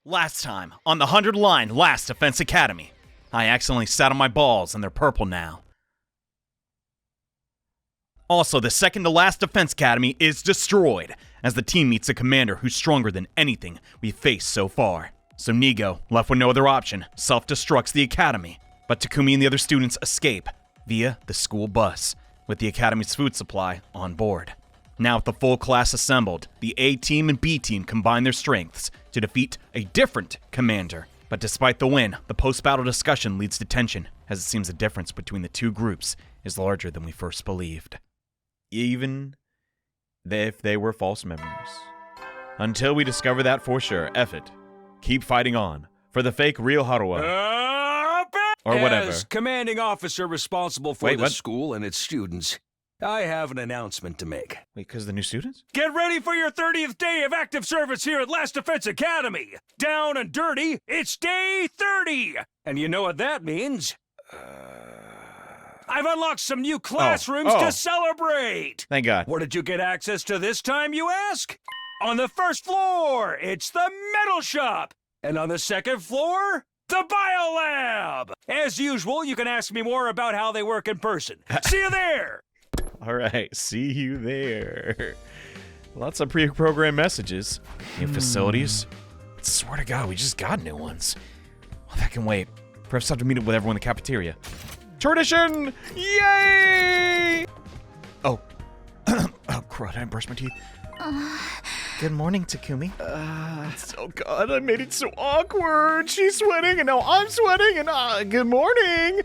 Last time, on the 100-line Last Defense Academy, I accidentally sat on my balls and they're purple now. Also, the second to last Defense Academy is destroyed, as the team meets a commander who's stronger than anything we've faced so far. So Nigo, left with no other option, self-destructs the Academy, but Takumi and the other students escape via the school bus, with the Academy's food supply on board. Now with the full class assembled, the A team and B team combine their strengths to defeat a different commander. But despite the win, the post-battle discussion leads to tension, as it seems the difference between the two groups is larger than we first believed. Even if they were false memories. Until we discover that for sure, F it. Keep fighting on for the fake real Haruo. Or whatever. As commanding officer responsible for the school and its students, I have an announcement to make. Wait, because the new students? Get ready for your 30th day of active service here at Last Defense Academy. Down and dirty, it's day 30. And you know what that means? I've unlocked some new classrooms to celebrate. Thank God. Where did you get access to this time, you ask? On the first floor, it's the metal shop. And on the second floor, the biolab. As usual, you can ask me more about how they work in person. See you there. All right, see you there. Lots of pre-programmed messages. New facilities. Swear to God, we just got new ones. Well, that can wait. Perhaps have to meet up with everyone in the cafeteria. Tradition! Yay! Oh. Oh, crud, I didn't brush my teeth. Good morning, Takumi. Oh God, I made it so awkward. She's sweating, and now I'm sweating, and good morning.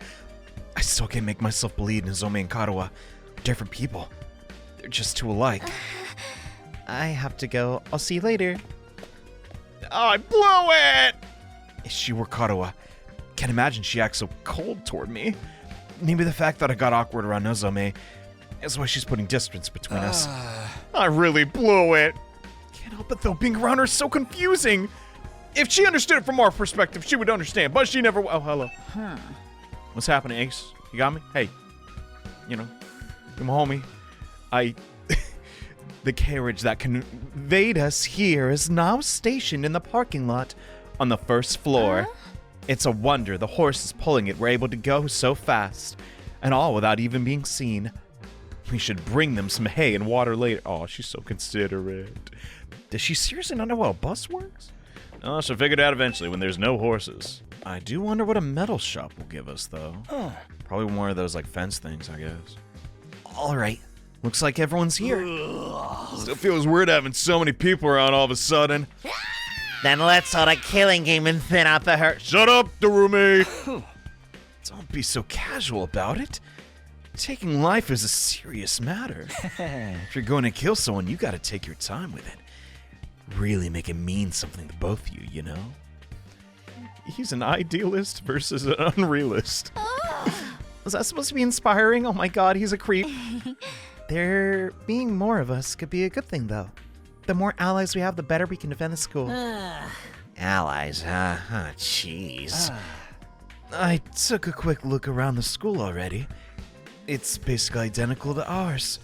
I still can't make myself believe Nozomi and Karuha are different people. They're just too alike. I have to go. I'll see you later. Oh, I blew it! If she were Karuha, can't imagine she acts so cold toward me. Maybe the fact that I got awkward around Nozomi is why she's putting distance between us. I really blew it. Can't help it though, being around her is so confusing. If she understood it from our perspective, she would understand, but she never. Oh, hello. What's happening, Ace? You got me? Hey, you know, you're my homie. The carriage that conveyed us here is now stationed in the parking lot on the first floor. It's a wonder the horses pulling it were able to go so fast, and all without even being seen. We should bring them some hay and water later. Oh, she's so considerate. Does she seriously not know how a bus works? Oh, she'll figure it out eventually when there's no horses. I do wonder what a metal shop will give us, though. Probably one of those, like, fence things, I guess. All right. Looks like everyone's here. Still feels weird having so many people around all of a sudden. Then let's start a killing game and thin out the hurt. Shut up, Darumi! Don't be so casual about it. Taking life is a serious matter. If you're going to kill someone, you gotta take your time with it. Really make it mean something to both of you, you know? He's an idealist versus an unrealist. Was that supposed to be inspiring? Oh my God, he's a creep. There being more of us could be a good thing, though. The more allies we have, the better we can defend the school. Allies, huh? Oh, jeez. I took a quick look around the school already. It's basically identical to ours,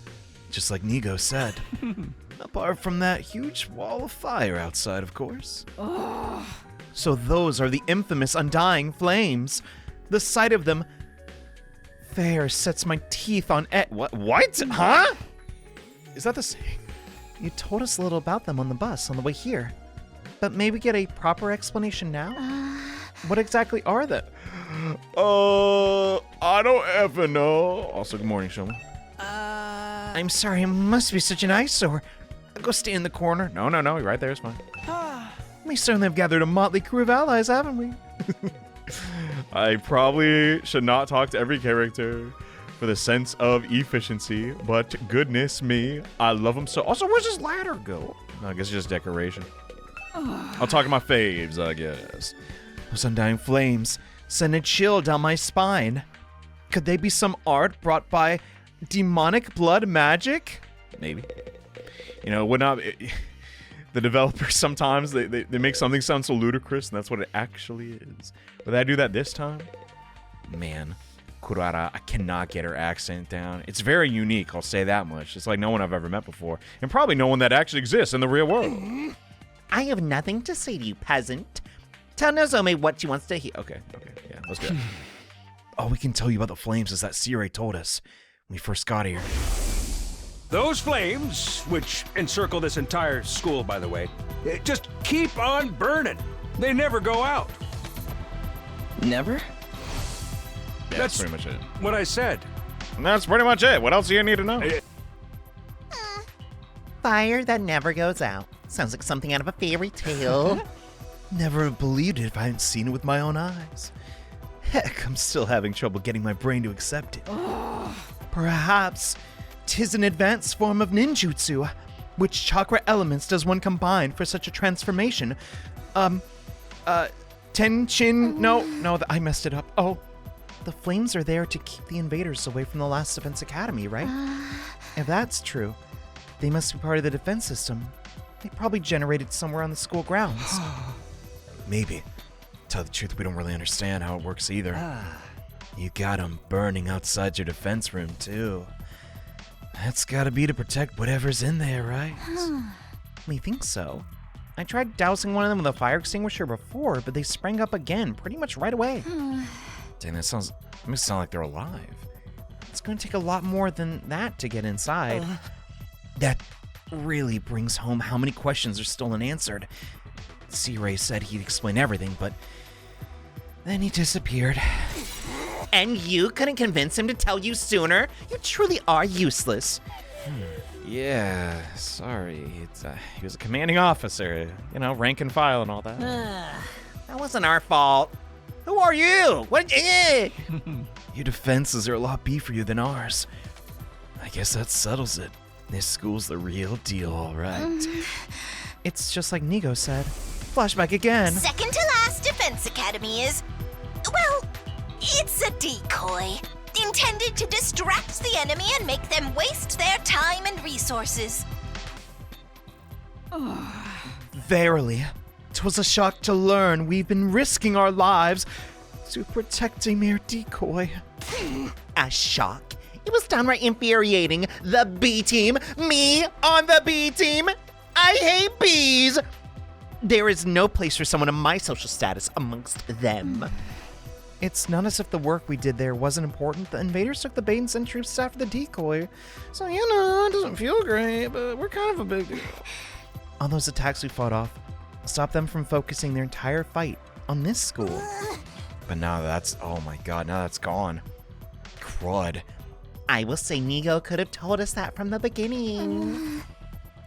just like Nigo said. Apart from that huge wall of fire outside, of course. So those are the infamous undying flames. The sight of them there sets my teeth on What? Huh? Is that the same? You told us a little about them on the bus on the way here. But may we get a proper explanation now? What exactly are they? I don't ever know. Also, good morning, Shoma. I'm sorry, it must be such an eyesore. I'll go stay in the corner. No, you're right there, it's fine. We certainly have gathered a motley crew of allies, haven't we? I probably should not talk to every character for the sense of efficiency, but goodness me, I love them so. Also, where's this ladder go? I guess it's just decoration. I'll talk to my faves, I guess. Those undying flames send a chill down my spine. Could they be some art brought by demonic blood magic? Maybe. You know, would not. The developers sometimes they make something sound so ludicrous, and that's what it actually is. Would I do that this time? Man, Kurara, I cannot get her accent down. It's very unique, I'll say that much. It's like no one I've ever met before, and probably no one that actually exists in the real world. I have nothing to say to you, peasant. Tell Nozomi what she wants to hear. Okay, yeah, let's do it. All we can tell you about the flames is that Sirei told us when we first got here. Those flames, which encircle this entire school, by the way, just keep on burning. They never go out. Never? Yeah, that's pretty much it. What I said. That's pretty much it. What else do you need to know? Fire that never goes out. Sounds like something out of a fairy tale. Never have believed it if I hadn't seen it with my own eyes. Heck, I'm still having trouble getting my brain to accept it. Perhaps 'tis an advanced form of ninjutsu. Which chakra elements does one combine for such a transformation? Tenshin? No, I messed it up. Oh, the flames are there to keep the invaders away from the last Defense Academy, right? If that's true, they must be part of the defense system. They probably generated somewhere on the school grounds. Maybe. Tell the truth, we don't really understand how it works either. You got them burning outside your defense room, too. That's gotta be to protect whatever's in there, right? We think so. I tried dousing one of them with a fire extinguisher before, but they sprang up again pretty much right away. Dang, that makes it sound like they're alive. It's going to take a lot more than that to get inside. That really brings home how many questions are still unanswered. C-Ray said he'd explain everything, but then he disappeared. And you couldn't convince him to tell you sooner? You truly are useless. Yeah, sorry. He was a commanding officer, rank and file and all that. That wasn't our fault. Who are you? What? Your defenses are a lot beefier than ours. I guess that settles it. This school's the real deal, all right. It's just like Nigo said. Flashback again. Second to last Defense Academy is, well, it's a decoy. Intended to distract the enemy and make them waste their time and resources. Verily, 'twas a shock to learn we've been risking our lives to protect a mere decoy. A shock. It was downright infuriating. The B team, me on the B team. I hate bees. There is no place for someone of my social status amongst them. It's not as if the work we did there wasn't important. The invaders took the bait and sent troops after the decoy. So, it doesn't feel great, but we're kind of a big deal. All those attacks we fought off stopped them from focusing their entire fight on this school. But now oh my god, now that's gone. Crud. I will say Nigo could have told us that from the beginning.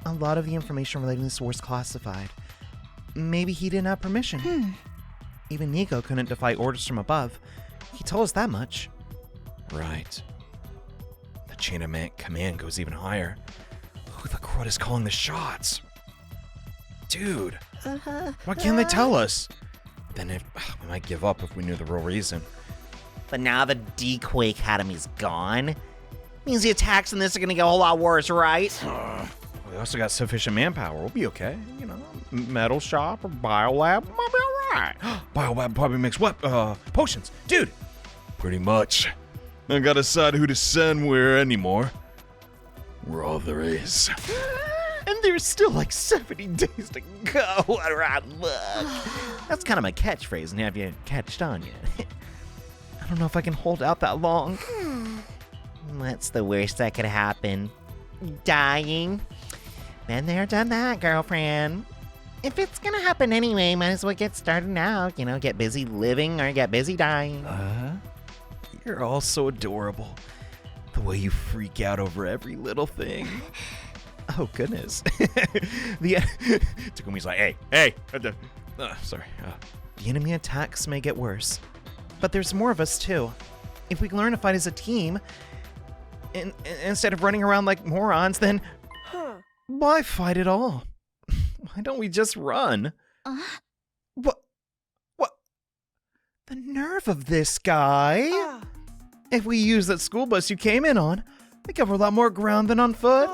A lot of the information relating to this war is classified. Maybe he didn't have permission. Even Nigo couldn't defy orders from above. He told us that much. Right. The chain of command goes even higher. Who the crud is calling the shots? Dude, why can't they tell us? Then we might give up if we knew the real reason. But now the Decoy Academy's gone. Means the attacks in this are gonna get a whole lot worse, right? We also got sufficient manpower. We'll be okay. Metal shop or biolab, might be all right. Biolab probably makes what? Potions. Dude. Pretty much. I gotta decide who to send where anymore. We're all there is. And there's still like 70 days to go around luck. That's kind of my catchphrase, and have you catched on yet? I don't know if I can hold out that long. What's the worst that could happen? Dying? Been there, done that, girlfriend. If it's gonna happen anyway, might as well get started now. Get busy living or get busy dying. You're all so adorable. The way you freak out over every little thing. Oh, goodness. Takumi's like, hey. Sorry. The enemy attacks may get worse. But there's more of us, too. If we can learn to fight as a team, instead of running around like morons, then why fight at all? Why don't we just run? What? The nerve of this guy! If we use that school bus you came in on, we cover a lot more ground than on foot.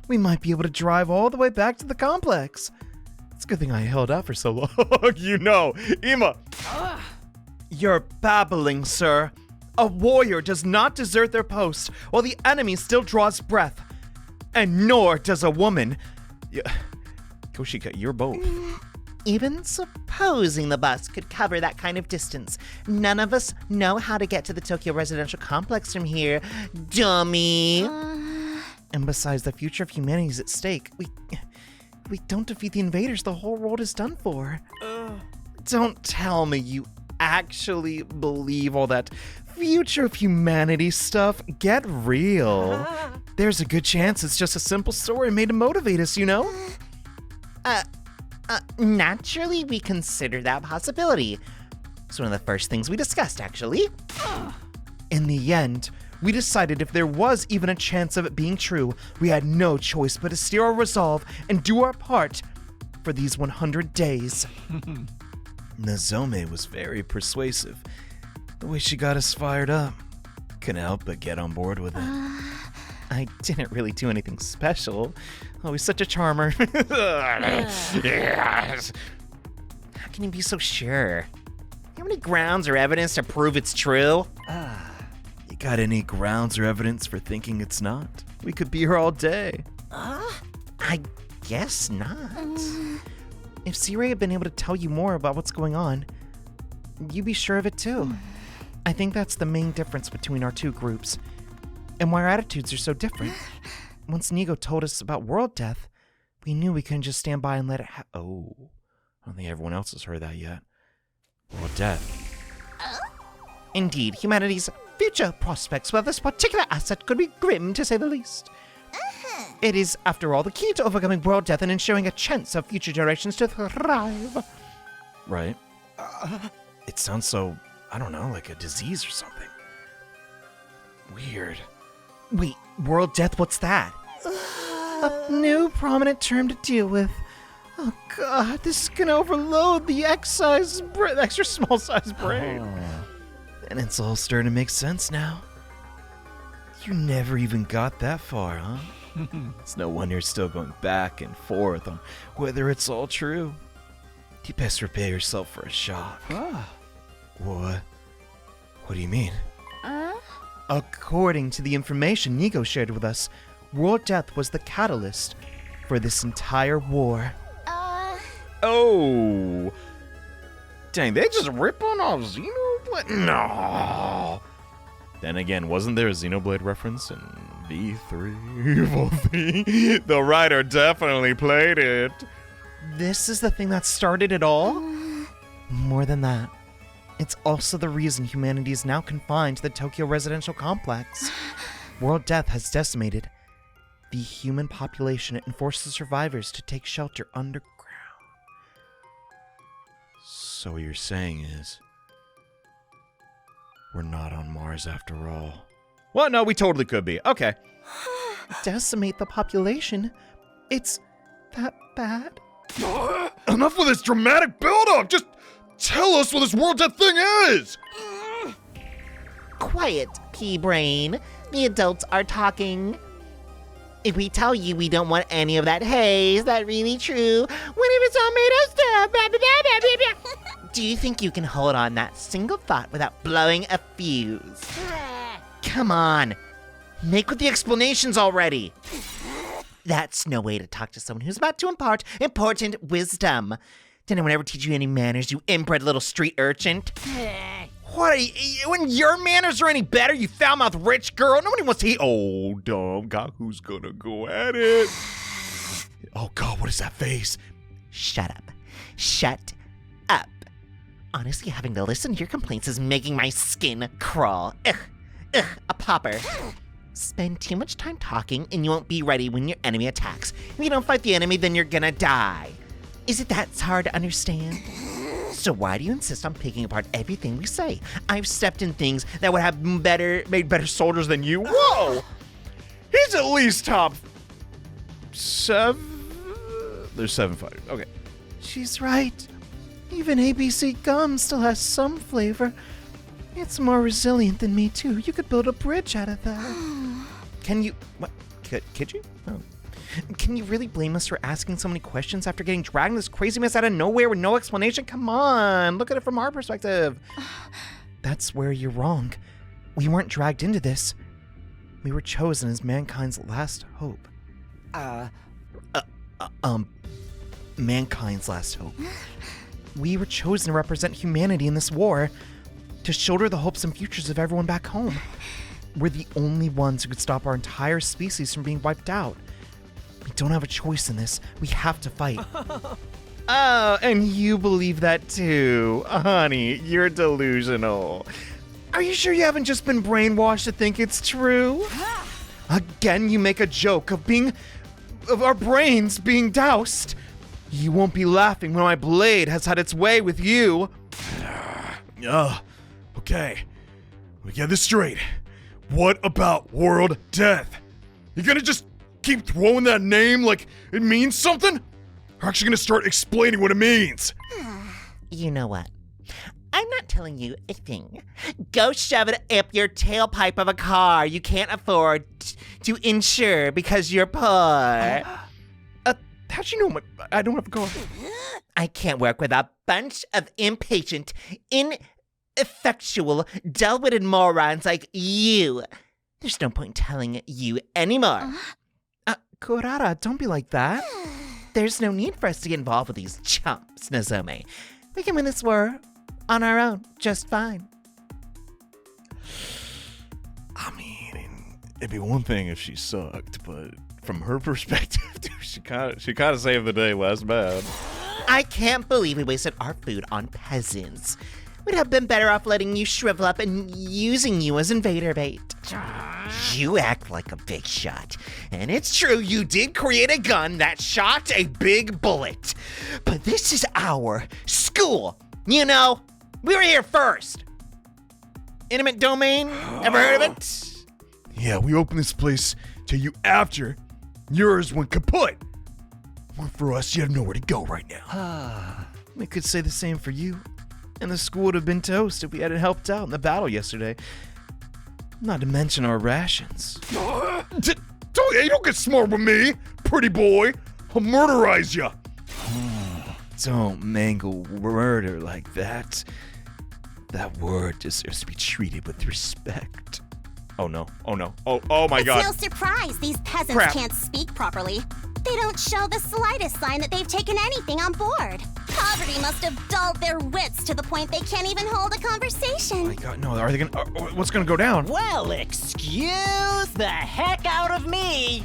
We might be able to drive all the way back to the complex. It's a good thing I held out for so long. Ima! You're babbling, sir. A warrior does not desert their post while the enemy still draws breath. And nor does a woman. Can Fushika, you're both. Even supposing the bus could cover that kind of distance, none of us know how to get to the Tokyo residential complex from here, dummy. And besides, the future of humanity is at stake. We don't defeat the invaders, the whole world is done for. Don't tell me you actually believe all that future of humanity stuff. Get real. There's a good chance it's just a simple story made to motivate us, you know? Naturally, we consider that possibility. It's one of the first things we discussed, actually. In the end, we decided if there was even a chance of it being true, we had no choice but to steer our resolve and do our part for these 100 days. Nozomi was very persuasive. The way she got us fired up. Couldn't help but get on board with it. I didn't really do anything special. Oh, he's such a charmer. Yes. How can you be so sure? You have any grounds or evidence to prove it's true? You got any grounds or evidence for thinking it's not? We could be here all day. I guess not. If C-Ray had been able to tell you more about what's going on, you'd be sure of it too. I think that's the main difference between our two groups, and why our attitudes are so different. Once Nigo told us about world death, we knew we couldn't just stand by and let it happen. Oh, I don't think everyone else has heard that yet. World death. Indeed, humanity's future prospects with this particular asset could be grim, to say the least. It is, after all, the key to overcoming world death and ensuring a chance of future generations to thrive. Right. It sounds so, I don't know, like a disease or something. Weird. Wait, world death, what's that? A new prominent term to deal with. Oh god, this is gonna overload the extra small size brain. And it's all starting to make sense now. You never even got that far, huh? It's no wonder you're still going back and forth on whether it's all true. You best prepare yourself for a shock. What? What do you mean? According to the information Nigo shared with us, world death was the catalyst for this entire war. Oh! Dang, they just rip on our Xenoblade? No! Then again, wasn't there a Xenoblade reference in V3? The writer definitely played it. This is the thing that started it all? More than that, it's also the reason humanity is now confined to the Tokyo residential complex. World death has decimated the human population and forced the survivors to take shelter underground. So what you're saying is, we're not on Mars after all. Well, no, we totally could be. Okay. Decimate the population? It's that bad? Enough with this dramatic build-up! Just tell us what this world death thing is! Quiet, pea-brain. The adults are talking. If we tell you we don't want any of that, hey, is that really true? What if it's all made of stuff? Blah, blah, blah, blah, blah. Do you think you can hold on that single thought without blowing a fuse? Come on. Make with the explanations already. That's no way to talk to someone who's about to impart important wisdom. Did anyone ever teach you any manners, you inbred little street urchin? What are you, when your manners are any better, you foul-mouthed rich girl? Nobody wants to eat. Oh, dumb God, who's gonna go at it? Oh God, what is that face? Shut up. Shut up. Honestly, having to listen to your complaints is making my skin crawl. Ugh, a popper. Spend too much time talking and you won't be ready when your enemy attacks. If you don't fight the enemy, then you're gonna die. Is it that hard to understand? So why do you insist on picking apart everything we say? I've stepped in things that would have made better soldiers than you. Whoa! He's at least top 7. There's 7 fighters. Okay. She's right. Even ABC gum still has some flavor. It's more resilient than me, too. You could build a bridge out of that. Can you... What? Could you? Oh. Can you really blame us for asking so many questions after getting dragged in this crazy mess out of nowhere with no explanation? Come on, look at it from our perspective. That's where you're wrong. We weren't dragged into this. We were chosen as mankind's last hope. mankind's last hope. We were chosen to represent humanity in this war, to shoulder the hopes and futures of everyone back home. We're the only ones who could stop our entire species from being wiped out. We don't have a choice in this. We have to fight. Oh, and you believe that too. Honey, you're delusional. Are you sure you haven't just been brainwashed to think it's true? Again, you make a joke of our brains being doused. You won't be laughing when my blade has had its way with you. Okay. We get this straight. What about world death? You gonna just keep throwing that name like it means something? We're actually gonna start explaining what it means. You know what? I'm not telling you a thing. Go shove it up your tailpipe of a car you can't afford to insure because you're poor. How'd you know I don't have a car? I can't work with a bunch of impatient, ineffectual, dull-witted morons like you. There's no point in telling you anymore. Kurara, don't be like that. There's no need for us to get involved with these chumps, Nozomi. We can win this war on our own just fine. I mean, it'd be one thing if she sucked, but from her perspective, dude, she kind of saved the day last bad. I can't believe we wasted our food on peasants. We'd have been better off letting you shrivel up and using you as invader bait. You act like a big shot. And it's true, you did create a gun that shot a big bullet. But this is our school. You know, we were here first. Intimate domain, ever heard of it? Yeah, we opened this place to you after yours went kaput. Well, for us, you have nowhere to go right now. We could say the same for you. And the school would have been toast if we hadn't helped out in the battle yesterday. Not to mention our rations. Don't get smart with me, pretty boy. I'll murderize you. Don't mangle murder like that. That word deserves to be treated with respect. Oh no. Oh my god. It's no surprise these peasants Crap. can't speak properly. They don't show the slightest sign that they've taken anything on board. Poverty must have dulled their wits to the point they can't even hold a conversation. My god, no, are they gonna, what's gonna go down? Well, excuse the heck out of me.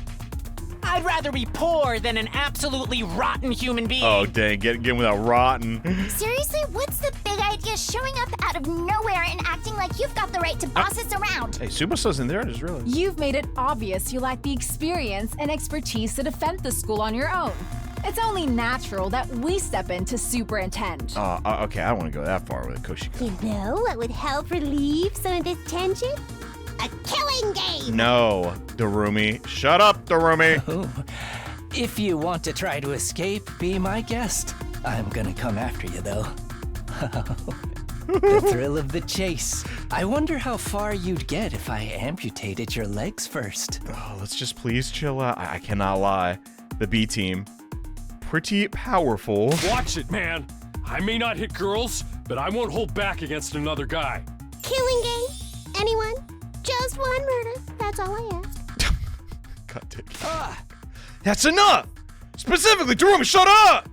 I'd rather be poor than an absolutely rotten human being. Oh dang, get with that rotten. Seriously, what's the big idea showing up out of nowhere and acting like you've got the right to boss us around? Hey, Subasa's in there, I just realized. You've made it obvious you lack the experience and expertise to defend the school on your own. It's only natural that we step in to superintend. Okay, I don't want to go that far with it, Koshika. You know what would help relieve some of this tension? A killing game! No, Darumi. Shut up, Darumi. Oh, if you want to try to escape, be my guest. I'm gonna come after you, though. The thrill of the chase. I wonder how far you'd get if I amputated your legs first. Oh, let's just please chill out. I cannot lie. The B team, pretty powerful. Watch it, man. I may not hit girls, but I won't hold back against another guy. Killing game? Anyone? Just one murder. That's all I ask. God damn. That's enough! Specifically, Darumi, shut up!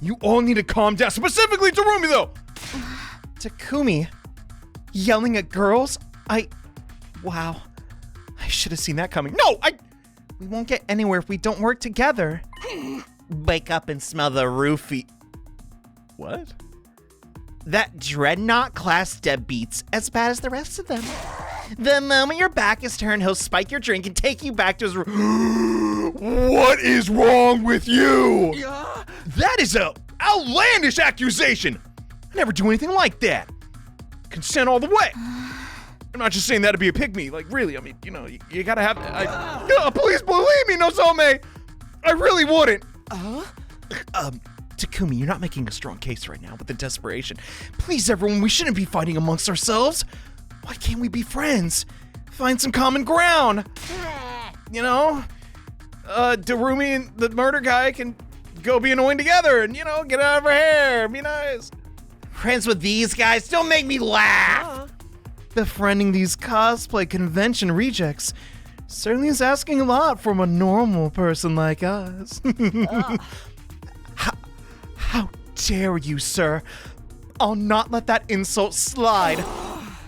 You all need to calm down. Specifically, Darumi, though! Takumi, yelling at girls? Wow. I should have seen that coming. No, we won't get anywhere if we don't work together. Wake up and smell the roofie. What? That Dreadnought class deadbeat's as bad as the rest of them. The moment your back is turned, he'll spike your drink and take you back to his room. What is wrong with you? That is a outlandish accusation. I never do anything like that. Consent all the way. I'm not just saying that to be a pick-me. Like, really, I mean, you know, you gotta have... please believe me, Nozomi. I really wouldn't. Takumi, you're not making a strong case right now with the desperation. Please, everyone, we shouldn't be fighting amongst ourselves. Why can't we be friends? Find some common ground. You know? Darumi and the murder guy can go be annoying together and, you know, get out of her hair. Be nice. Friends with these guys don't make me laugh. Befriending these cosplay convention rejects certainly is asking a lot from a normal person like us. dare you, sir? I'll not let that insult slide.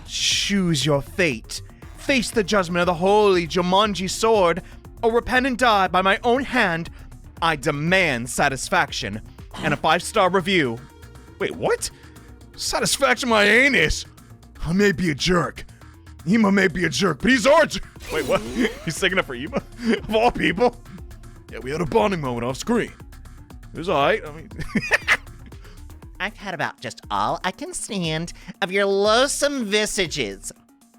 Choose your fate. Face the judgment of the holy Jumanji sword, or repent and die by my own hand. I demand satisfaction and a 5-star review. Wait, what? Satisfaction my anus. I may be a jerk. Ema may be a jerk, but he's our jerk. Wait, what? He's sticking up for Ema? Of all people? Yeah, we had a bonding moment off screen. It was alright. I mean... I've had about just all I can stand of your loathsome visages.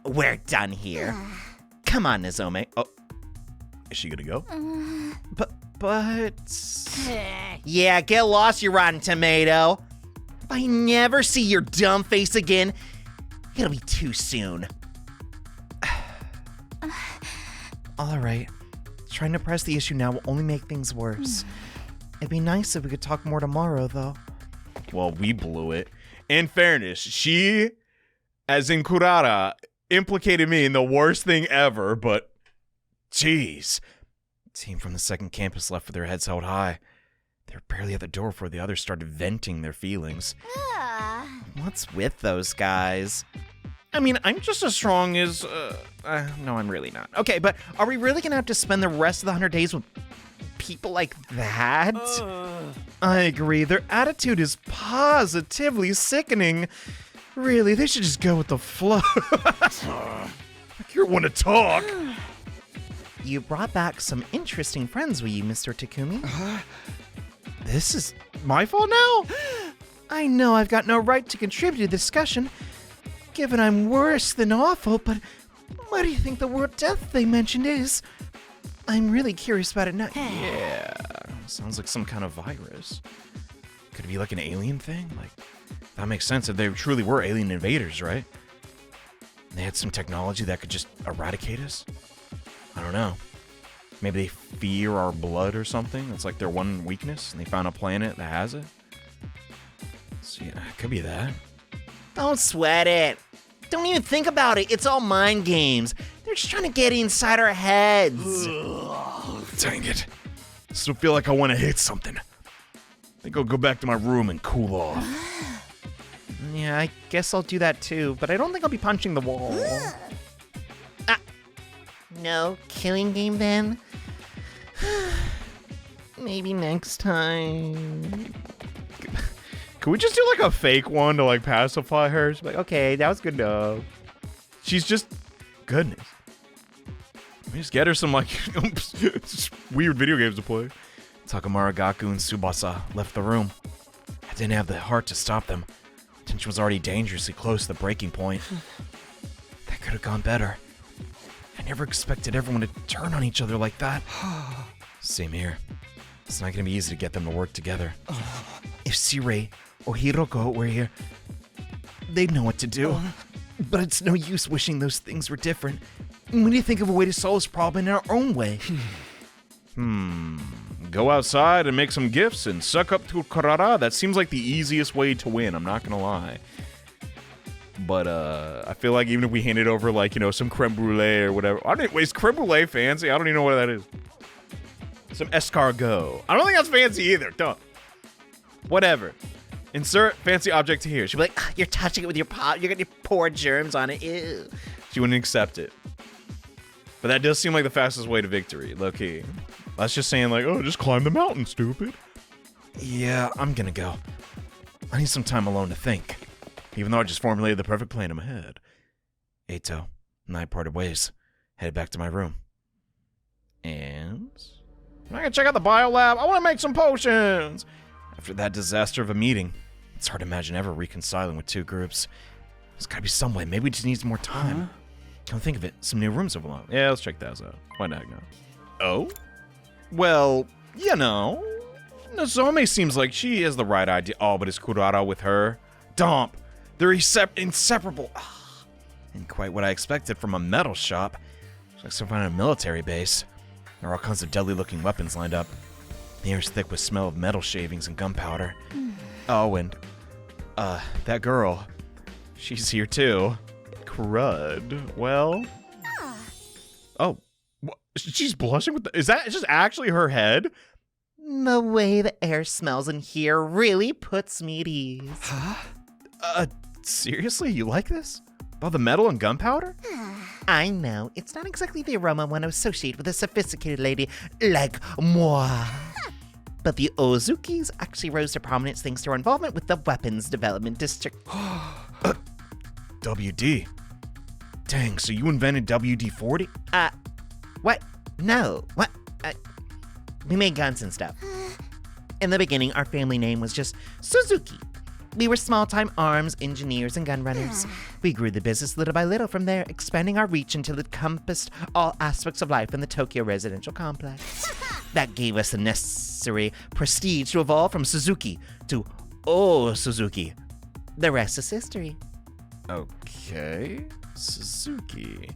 We're done here. Come on, Nozome. Oh, is she gonna go? But... Yeah, get lost, you rotten tomato. If I never see your dumb face again, it'll be too soon. All right. Trying to press the issue now will only make things worse. It'd be nice if we could talk more tomorrow, though. Well, we blew it. In fairness, she, as in Kurara, implicated me in the worst thing ever, but jeez. Team from the second campus left with their heads held high. They were barely at the door before the others started venting their feelings. What's with those guys? I mean, I'm just as strong as... no, I'm really not. Okay, but are we really gonna have to spend the rest of the 100 days with people like that? I agree. Their attitude is positively sickening. Really, they should just go with the flow. You're one to talk. You brought back some interesting friends with you, Mr. Takumi. This is my fault now? I know I've got no right to contribute to the discussion, given I'm worse than awful, but what do you think the word death they mentioned is? I'm really curious about it now. Yeah, sounds like some kind of virus. Could it be like an alien thing? Like, that makes sense if they truly were alien invaders, right? They had some technology that could just eradicate us? I don't know. Maybe they fear our blood or something. It's like their one weakness, and they found a planet that has it. So yeah, it could be that. Don't sweat it. Don't even think about it. It's all mind games. They're just trying to get inside our heads. Dang it. Still feel like I want to hit something. I think I'll go back to my room and cool off. Yeah, I guess I'll do that too, but I don't think I'll be punching the wall. No killing game then? Maybe next time. Could we just do like a fake one to like pacify her? She's like, Okay, that was good enough. she's just goodness. We just get her some like weird video games to play. Takamura, Gaku, and Tsubasa left the room. I didn't have the heart to stop them. Tension was already dangerously close to the breaking point. That could have gone better. I never expected everyone to turn on each other like that. Same here. It's not going to be easy to get them to work together. If Sirei or Hiroko were here, they'd know what to do. But it's no use wishing those things were different. We need to think of a way to solve this problem in our own way. Go outside and make some gifts and suck up to Kurara. That seems like the easiest way to win, I'm not gonna lie. But I feel like even if we handed over like, you know, some creme brulee or whatever. Is creme brulee fancy? I don't even know what that is. Some escargot. I don't think that's fancy either. Don't. Whatever. Insert fancy object to here. She'd be like, You're touching it with your paw. You're getting your poor germs on it. Ew. she wouldn't accept it. But that does seem like the fastest way to victory, low-key. That's just saying like, oh, just climb the mountain, stupid. Yeah, I'm gonna go. I need some time alone to think. Even though I just formulated the perfect plan in my head. Eito and I parted ways, headed back to my room. And I can check out the biolab. I want to make some potions. after that disaster of a meeting, it's hard to imagine ever reconciling with two groups. There's gotta be some way. Maybe we just need some more time. Come think of it, some new rooms have opened. Yeah, let's check those out. Why not? No. Oh? Well, you know, Nozome seems like she has the right idea. Oh, but is Kurara with her? Domp. They're inseparable. And quite what I expected from a metal shop. It's like some kind of military base. There are all kinds of deadly-looking weapons lined up. The air's thick with smell of metal shavings and gunpowder. Oh, and, that girl. She's here, too. Crud. Well. Oh. She's blushing with the... Is that just actually her head? The way the air smells in here really puts me at ease. Seriously? You like this? All the metal and gunpowder? I know, it's not exactly the aroma one associate with a sophisticated lady like moi. But the Ozukis actually rose to prominence thanks to our involvement with the Weapons Development District. WD. Dang, so you invented WD-40? What? No. What? We made guns and stuff. In the beginning, our family name was just Suzuki. We were small-time arms, engineers, and gun runners. We grew the business little by little from there, expanding our reach until it encompassed all aspects of life in the Tokyo residential complex. That gave us the necessary prestige to evolve from Suzuki to Suzuki. The rest is history. Okay. Suzuki.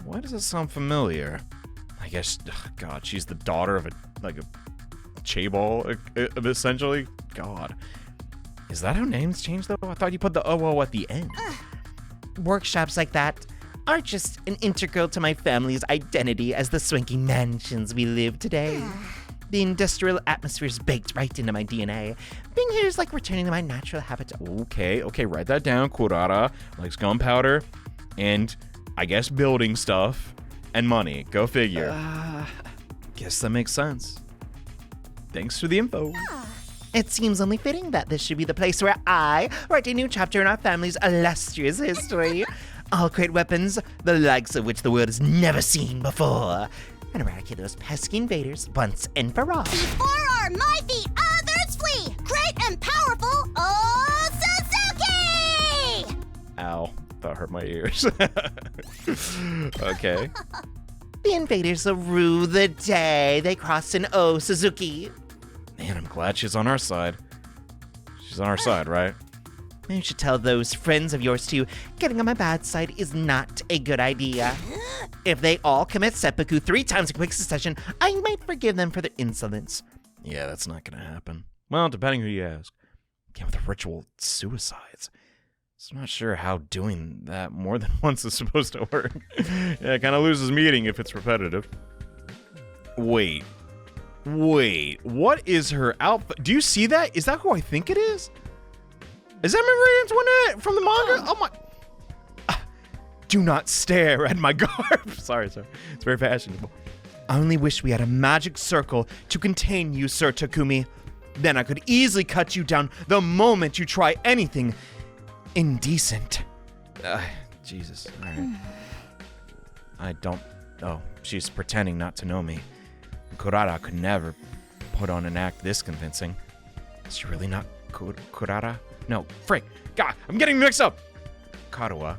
Why does it sound familiar? I guess, God, she's the daughter of a chaebol, essentially? God. Is that how names change, though? I thought you put the O at the end. Workshops like that are just an integral to my family's identity as the swanky mansions we live today. The industrial atmosphere is baked right into my DNA. Being here is like returning to my natural habitat. Okay, write that down. Kurara likes gunpowder and, I guess, building stuff and money. Go figure. Guess that makes sense. Thanks for the info. It seems only fitting that this should be the place where I write a new chapter in our family's illustrious history. I'll create weapons, the likes of which the world has never seen before, and eradicate those pesky invaders once and for all. Before our might the others flee, great and powerful Suzuki! Ow, that hurt my ears. Okay. The invaders will rue the day they crossed an Suzuki. Man, I'm glad she's on our side. She's on our side, right? You should tell those friends of yours too, getting on my bad side is not a good idea. If they all commit seppuku 3 times in quick succession, I might forgive them for their insolence. Yeah, that's not gonna happen. Well, depending who you ask. Again, with the ritual suicides. So I'm not sure how doing that more than once is supposed to work. Yeah, it kind of loses meaning if it's repetitive. Wait, what is her outfit? Do you see that? Is that who I think it is? Is that Marie Antoinette from the manga? Oh my. Do not stare at my garb. Sorry. It's very fashionable. I only wish we had a magic circle to contain you, Sir Takumi. Then I could easily cut you down the moment you try anything indecent. Jesus. All right. I don't. Oh, she's pretending not to know me. Kurara could never put on an act this convincing. Is she really not Kurara? No, frick. God, I'm getting mixed up. Karuwa.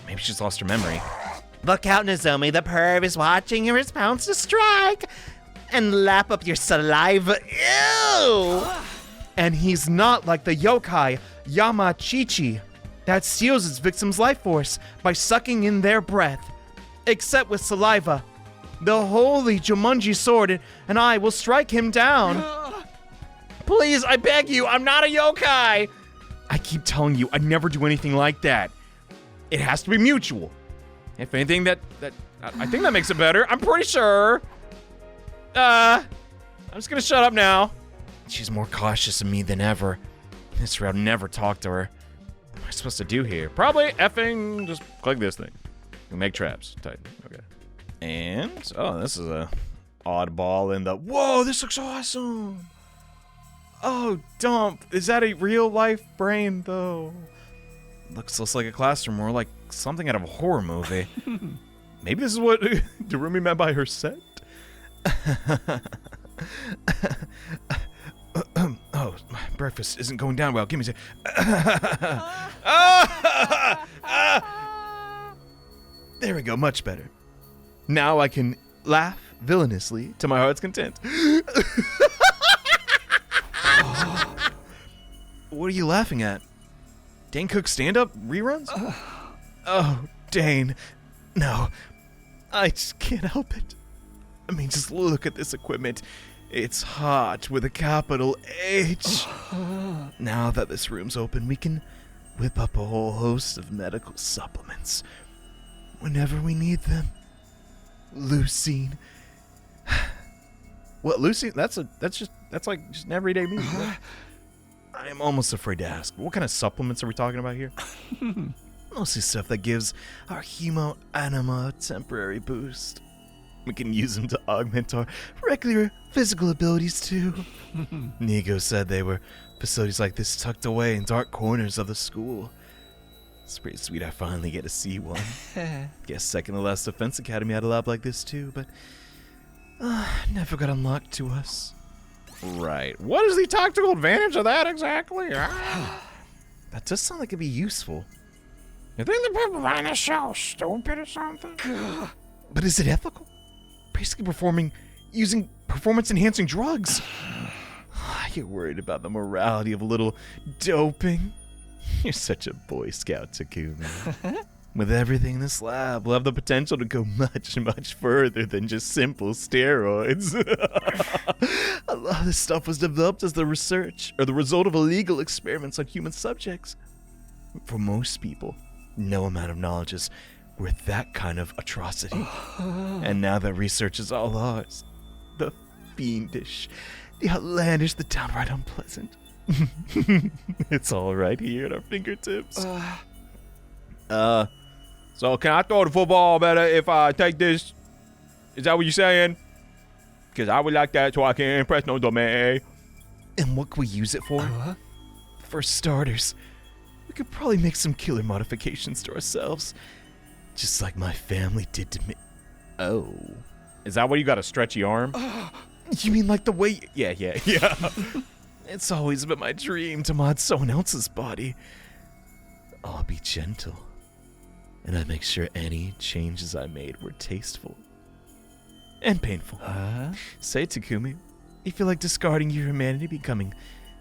Maybe she's lost her memory. Look out, Nozomi, the perv is watching your response to strike. And lap up your saliva. Ew! And he's not like the yokai Yamachichi that steals its victim's life force by sucking in their breath. Except with saliva. The holy Jumanji sword and I will strike him down. Please, I beg you, I'm not a yokai. I keep telling you, I'd never do anything like that. It has to be mutual. If anything, I think that makes it better. I'm pretty sure. I'm just gonna shut up now. She's more cautious of me than ever. This route never talk to her. What am I supposed to do here? Probably effing just click this thing. Make traps. Tight. Okay. And, this is a oddball in the, whoa, this looks awesome. Oh, dump. Is that a real life brain, though? Looks less like a classroom, more like something out of a horror movie. Maybe this is what Darumi meant by her set? Oh, my breakfast isn't going down well. Give me a There we go, much better. Now I can laugh villainously to my heart's content. What are you laughing at? Dane Cook stand-up reruns? Oh, Dane. No. I just can't help it. I mean, just look at this equipment. It's hot with a capital H. Now that this room's open, we can whip up a whole host of medical supplements whenever we need them. Leucine, What, Lucy? That's like just an everyday meal. I am almost afraid to ask. What kind of supplements are we talking about here? Mostly stuff that gives our hemo anima a temporary boost. We can use them to augment our regular physical abilities too. Nico said they were facilities like this tucked away in dark corners of the school. It's pretty sweet I finally get to see one. Guess second to last defense academy had a lab like this too, but never got unlocked to us. Right. What is the tactical advantage of that exactly? That does sound like it'd be useful. You think the people behind this show stupid or something? But is it ethical? Basically using performance-enhancing drugs. You're worried about the morality of a little doping? You're such a Boy Scout, Takumi. With everything in this lab, we'll have the potential to go much, much further than just simple steroids. A lot of this stuff was developed as the research or the result of illegal experiments on human subjects. For most people, no amount of knowledge is worth that kind of atrocity. And now that research is all ours, the fiendish, the outlandish, the downright unpleasant. It's all right here at our fingertips. So can I throw the football better if I take this? Is that what you're saying? Because I would like that so I can impress no domain. And what can we use it for? For starters, we could probably make some killer modifications to ourselves. Just like my family did to me. Oh. Is that why you got a stretchy arm? You mean like the way... Yeah. It's always been my dream to mod someone else's body. I'll be gentle. And I'd make sure any changes I made were tasteful. And painful. Say, Takumi, you feel like discarding your humanity, becoming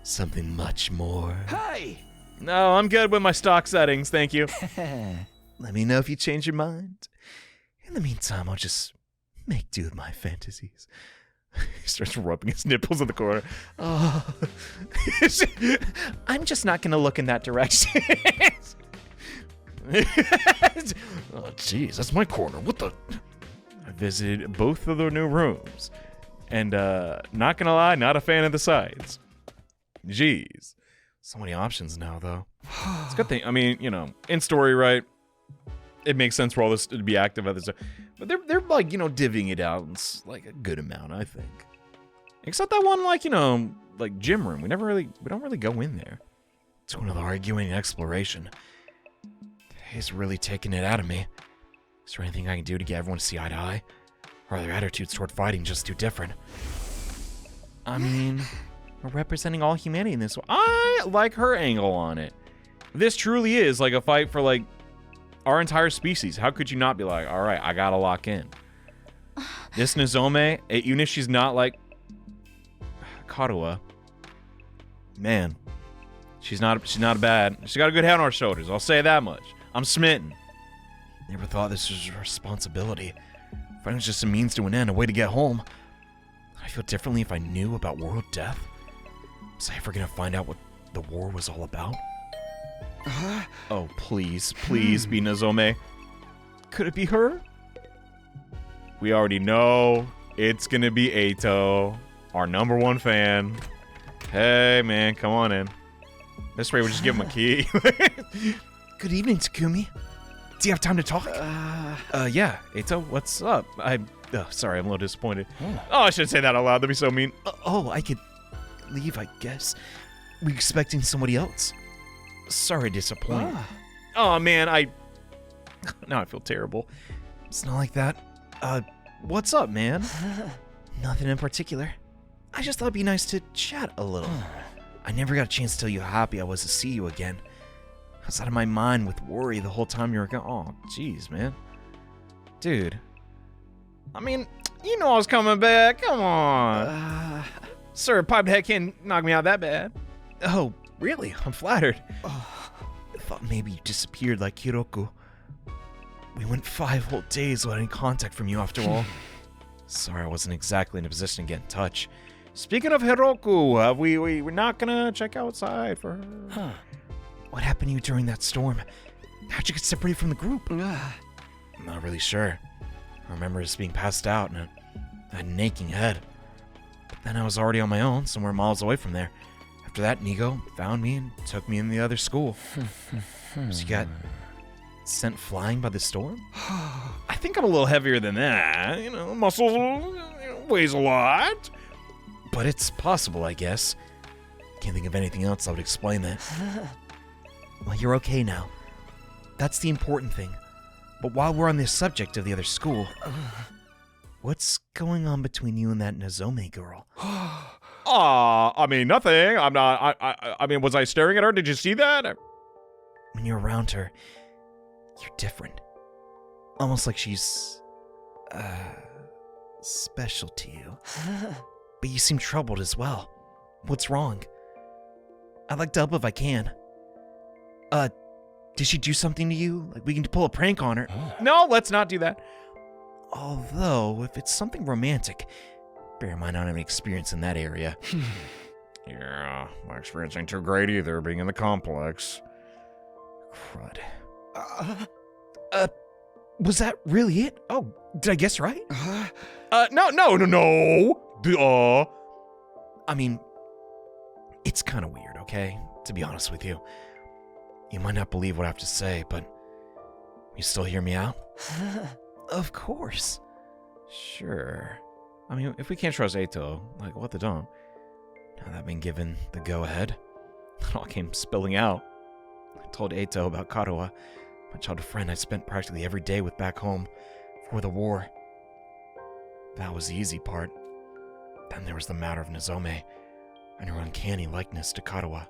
something much more. Hi! No, I'm good with my stock settings, thank you. Let me know if you change your mind. In the meantime, I'll just make do with my fantasies. He starts rubbing his nipples in the corner. Oh. I'm just not going to look in that direction. Oh, jeez, that's my corner. What the? I visited both of the new rooms. And, not going to lie, not a fan of the sides. Jeez. So many options now, though. It's a good thing. I mean, in story, right? It makes sense for all this to be active at this time. But they're like, divvying it out like a good amount, I think. Except that one, like gym room. We don't really go in there. It's one of the arguing and exploration. He's really taking it out of me. Is there anything I can do to get everyone to see eye to eye? Or are their attitudes toward fighting just too different? I mean, we're representing all humanity in this one. I like her angle on it. This truly is like a fight for like our entire species. How could you not be like, all right, I gotta lock in? This Nozomi, even if she's not like Karuha, man, she's not bad. She's got a good head on her shoulders. I'll say that much. I'm smitten. Never thought this was a responsibility. Fighting was just a means to an end, a way to get home. I feel differently if I knew about world death. Was I ever gonna find out what the war was all about? Oh, please be Nozomi. Could it be her? We already know it's gonna be Eito, our #1 fan. Hey, man, come on in. This way, we'll just give him a key. Good evening, Takumi. Do you have time to talk? Yeah, Eito, what's up? Sorry, I'm a little disappointed. Oh, I shouldn't say that out loud. That'd be so mean. I could leave, I guess. Were you expecting somebody else? Sorry to disappoint. Oh, man, now I feel terrible. It's not like that. What's up, man? Nothing in particular. I just thought it'd be nice to chat a little. I never got a chance to tell you how happy I was to see you again. I was out of my mind with worry the whole time you were gone. Oh, jeez, man. Dude. I mean, you know I was coming back. Come on. Sir, piped head can't knock me out that bad. Oh, really? I'm flattered. I thought maybe you disappeared like Hiroku. We went 5 whole days without any contact from you after all. Sorry I wasn't exactly in a position to get in touch. Speaking of Hiroku, we're not gonna check outside for her. What happened to you during that storm? How'd you get separated from the group? I'm not really sure. I remember just being passed out and an aching head. Then I was already on my own, somewhere miles away from there. After that, Nigo found me and took me in the other school. So you got sent flying by the storm? I think I'm a little heavier than that. Muscles weighs a lot. But it's possible, I guess. Can't think of anything else that would explain that. Well, you're okay now. That's the important thing. But while we're on this subject of the other school, what's going on between you and that Nozome girl? I mean, nothing. I'm not. I mean, was I staring at her? Did you see that? When you're around her, you're different. Almost like she's, special to you. But you seem troubled as well. What's wrong? I'd like to help if I can. Did she do something to you? Like we can pull a prank on her. No, let's not do that. Although, if it's something romantic, bear in mind I don't have any experience in that area. Yeah, my experience ain't too great either, being in the complex. Crud. Was that really it? Oh, did I guess right? No. I mean, it's kind of weird, okay? To be honest with you. You might not believe what I have to say, but you still hear me out? Of course. Sure. I mean, if we can't trust Eito, like, what the dump? Now that I've been given the go-ahead, it all came spilling out. I told Eito about Karuha, my childhood friend I spent practically every day with back home before the war. That was the easy part. Then there was the matter of Nozome and her uncanny likeness to Karuha.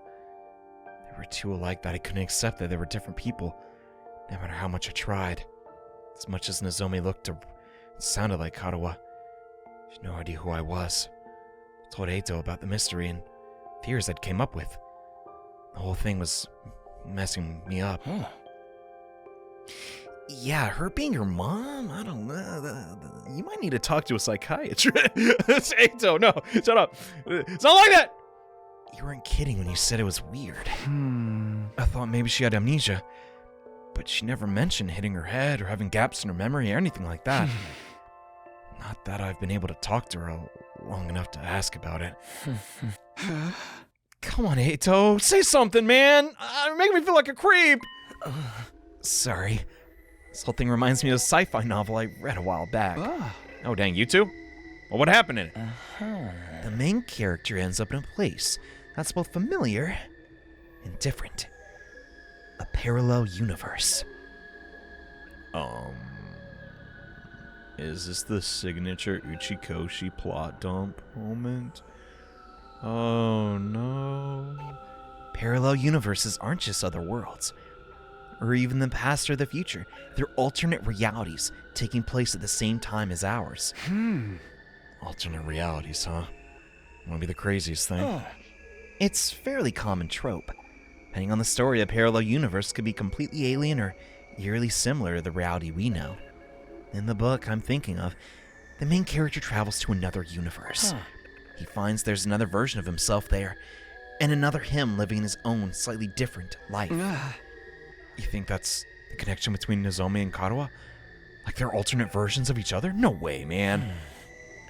They were too alike that I couldn't accept that they were different people, no matter how much I tried. As much as Nozome looked or sounded like Karuha, she had no idea who I was. I told Eito about the mystery and fears I'd came up with. The whole thing was messing me up. Yeah, her being your mom? I don't know. You might need to talk to a psychiatrist. Eito, no, shut up. It's not like that! You weren't kidding when you said it was weird. I thought maybe she had amnesia, but she never mentioned hitting her head or having gaps in her memory or anything like that. Not that I've been able to talk to her long enough to ask about it. Come on, Eito, say something, man. You're making me feel like a creep. Sorry. This whole thing reminds me of a sci-fi novel I read a while back. Oh, dang, you two? Well, what happened in it? The main character ends up in a place that's both familiar and different. A parallel universe. Is this the signature Uchikoshi plot dump moment? Oh, no. Parallel universes aren't just other worlds, or even the past or the future. They're alternate realities taking place at the same time as ours. Alternate realities, huh? Wanna be the craziest thing? It's fairly common trope. Depending on the story, a parallel universe could be completely alien or eerily similar to the reality we know. In the book I'm thinking of, the main character travels to another universe. He finds there's another version of himself there, and another him living his own, slightly different life. You think that's the connection between Nozome and Karuha? Like they're alternate versions of each other? No way, man.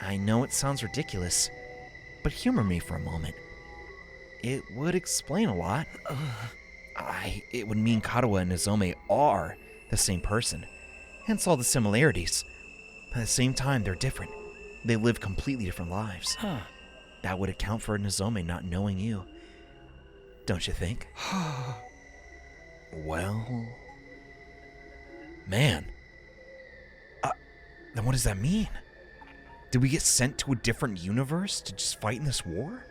I know it sounds ridiculous, but humor me for a moment. It would explain a lot. It would mean Karuha and Nozome are the same person, hence all the similarities. But at the same time, they're different. They live completely different lives. That would account for Nozome not knowing you. Don't you think? Well... Man. Then what does that mean? Did we get sent to a different universe to just fight in this war?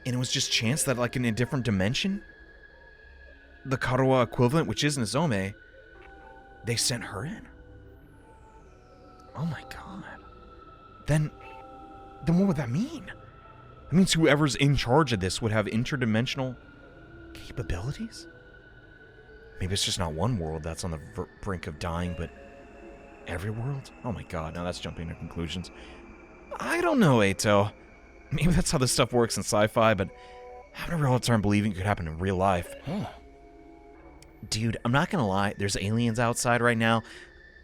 And it was just chance that, like, in a different dimension, the Karuha equivalent, which is Nozome, they sent her in? Oh my god. Then what would that mean? That means whoever's in charge of this would have interdimensional capabilities? Maybe it's just not one world that's on the brink of dying, but every world? Oh my god, now that's jumping to conclusions. I don't know, Eito. Maybe that's how this stuff works in sci-fi, but I'm having a real hard time believing it could happen in real life. Dude, I'm not gonna lie, there's aliens outside right now.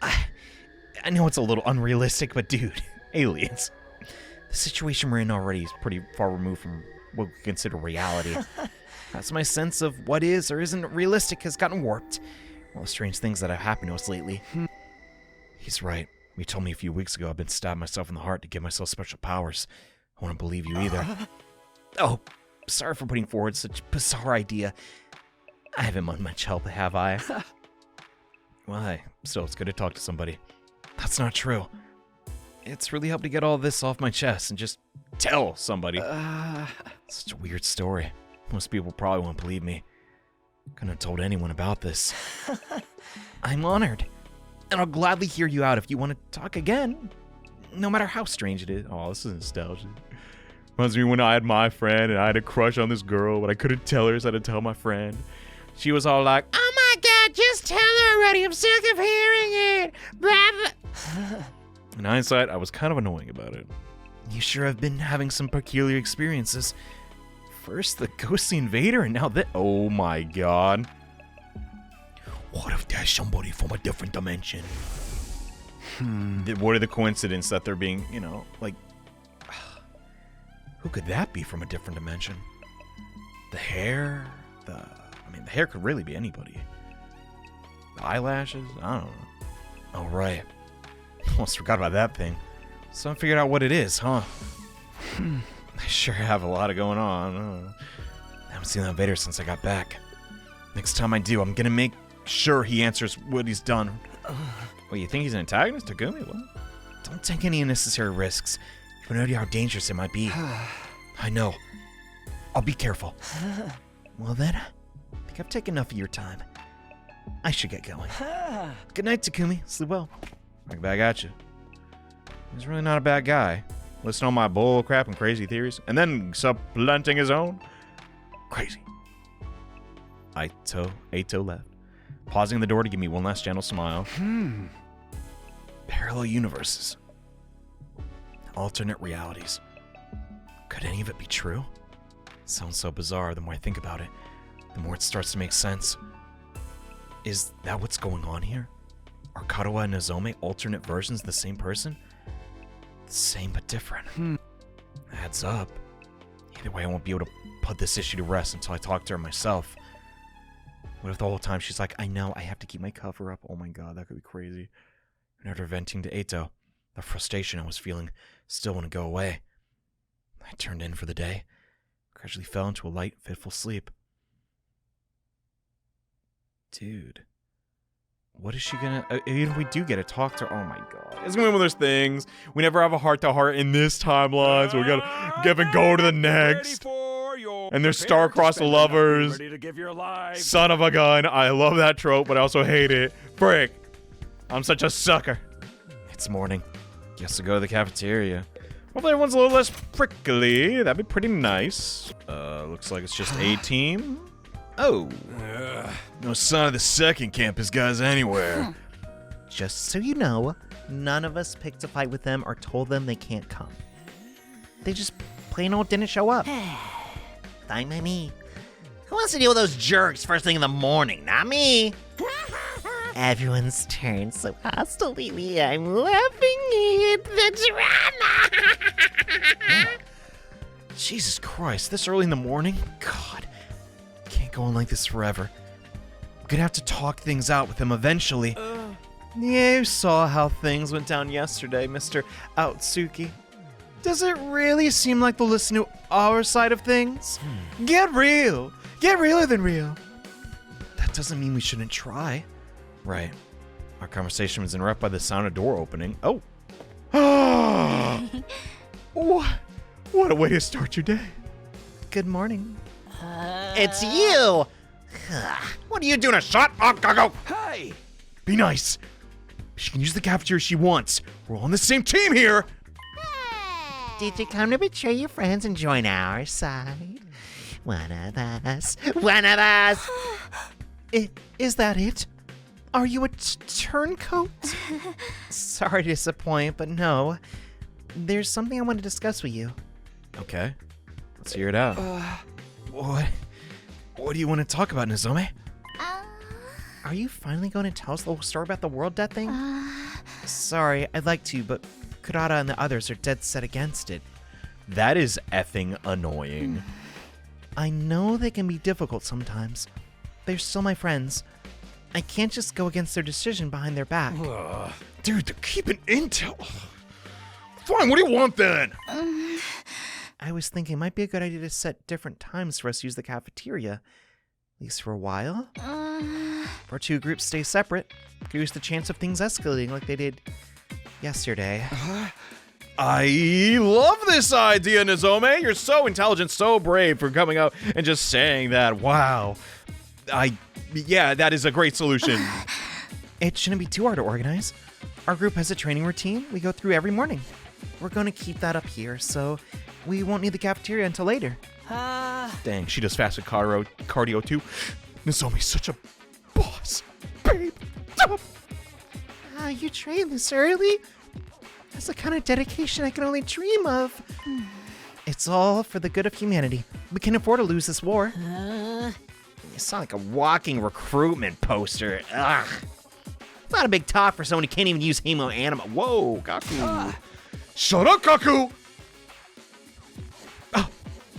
I know it's a little unrealistic, but dude, aliens. The situation we're in already is pretty far removed from what we consider reality. That's my sense of what is or isn't realistic has gotten warped. All the strange things that have happened to us lately. He's right. You told me a few weeks ago I've been stabbing myself in the heart to give myself special powers. I wouldn't believe you either. Oh, sorry for putting forward such a bizarre idea. I haven't much help, have I? Why? Still, it's good to talk to somebody. That's not true. It's really helped to get all this off my chest and just tell somebody. Such a weird story. Most people probably won't believe me. Couldn't have told anyone about this. I'm honored. And I'll gladly hear you out if you want to talk again. No matter how strange it is. Oh, this is nostalgia. Reminds me when I had my friend and I had a crush on this girl, but I couldn't tell her, so I had to tell my friend. She was all like, "Oh my god, just tell her already. I'm sick of hearing it." Blah, blah. In hindsight, I was kind of annoying about it. You sure have been having some peculiar experiences. First the ghostly invader, and now that. Oh my god. What if there's somebody from a different dimension? What are the coincidences that they're being, like... Who could that be from a different dimension? The hair? The hair could really be anybody. The eyelashes? I don't know. Oh, right. Almost forgot about that thing. So I figured out what it is, huh? I sure have a lot of going on. I haven't seen that invader since I got back. Next time I do, I'm gonna make sure he answers what he's done. Well, you think he's an antagonist, Takumi? What? Don't take any unnecessary risks. You have no idea how dangerous it might be. I know. I'll be careful. Well then, I think I've taken enough of your time. I should get going. Good night, Takumi. Sleep well. Right back at you. He's really not a bad guy. Listening to all my bull crap and crazy theories, and then supplanting his own. Crazy. Aito left, pausing the door to give me one last gentle smile. Parallel universes. Alternate realities. Could any of it be true? It sounds so bizarre. The more I think about it, the more it starts to make sense. Is that what's going on here? Are Katawa and Nozomi alternate versions of the same person? The same but different. Adds up. Either way, I won't be able to put this issue to rest until I talk to her myself. What if the whole time she's like, I know, I have to keep my cover up. Oh my god, that could be crazy. And after venting to Eito, the frustration I was feeling still wouldn't go away. I turned in for the day, gradually fell into a light, fitful sleep. Dude. What is she gonna... even if we do get to talk to her... Oh my god. It's gonna be one of those things. We never have a heart-to-heart in this timeline, so we gotta get and go to the next. And there's star-crossed lovers. Ready to give your life. Son of a gun. I love that trope, but I also hate it. Frick. I'm such a sucker. It's morning. Guess to go to the cafeteria. Hopefully everyone's a little less prickly. That'd be pretty nice. Looks like it's just a team. Oh. No sign of the second campus guys anywhere. Just so you know, none of us picked a fight with them or told them they can't come. They just plain old didn't show up. Fine by me. Who wants to deal with those jerks first thing in the morning? Not me. Everyone's turned so hostile lately. I'm loving it. The drama. Jesus Christ, this early in the morning? God. Can't go on like this forever. I'm gonna have to talk things out with him eventually. You saw how things went down yesterday, Mr. Outsuki. Does it really seem like they'll listen to our side of things? Get real! Get realer than real! That doesn't mean we shouldn't try. Right. Our conversation was interrupted by the sound of door opening. Oh. What a way to start your day. Good morning. It's you! What are you doing? Shut up, Gago! Hey! Be nice. She can use the cafeteria she wants. We're all on the same team here. Did you come to betray your friends and join our side? One of us. One of us! Is that it? Are you a turncoat? Sorry to disappoint, but no. There's something I want to discuss with you. Okay. Let's hear it out. What do you want to talk about, Nozomi? Are you finally going to tell us the whole story about the world death thing? Sorry, I'd like to, but Kurata and the others are dead set against it. That is effing annoying. I know they can be difficult sometimes. They're still my friends. I can't just go against their decision behind their back. Dude, they're keeping intel. Fine, what do you want then? I was thinking it might be a good idea to set different times for us to use the cafeteria. At least for a while. If our two groups stay separate, there's the chance of things escalating like they did yesterday. I love this idea, Nozome. You're so intelligent, so brave for coming out and just saying that. Wow. Yeah, that is a great solution. It shouldn't be too hard to organize. Our group has a training routine we go through every morning. We're going to keep that up here, so we won't need the cafeteria until later. Dang, she does fast with cardio too. Nozome's such a boss, babe. You train this early? That's the kind of dedication I can only dream of. It's all for the good of humanity. We can afford to lose this war. You sound like a walking recruitment poster. Ugh. It's not a big talk for someone who can't even use Hemo Anima. Whoa, Gaku. Shut up, Gaku! Oh,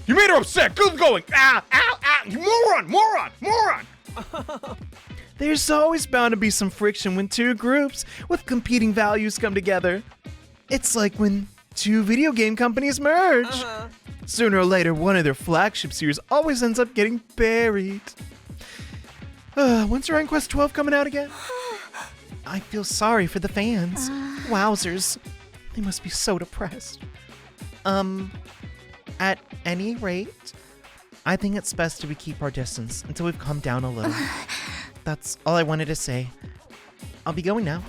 you made her upset. Good going. Ow, ow, ow. You moron. There's always bound to be some friction when two groups with competing values come together. It's like when two video game companies merge. Sooner or later, one of their flagship series always ends up getting buried. When's Dragon Quest 12 coming out again? I feel sorry for the fans. Wowzers. They must be so depressed. At any rate, I think it's best we keep our distance until we've calmed down a little. That's all I wanted to say. I'll be going now.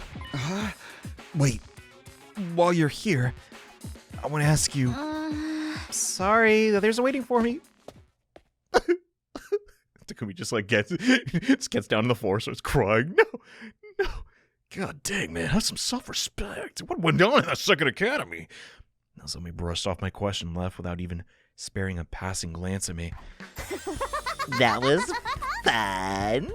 Wait, while you're here, I want to ask you. Sorry, the others are waiting for me. Takumi just like gets down on the floor, starts crying. No. God dang, man, have some self-respect. What went on in that second academy? Nozomi brushed off my question and left without even sparing a passing glance at me. That was fun.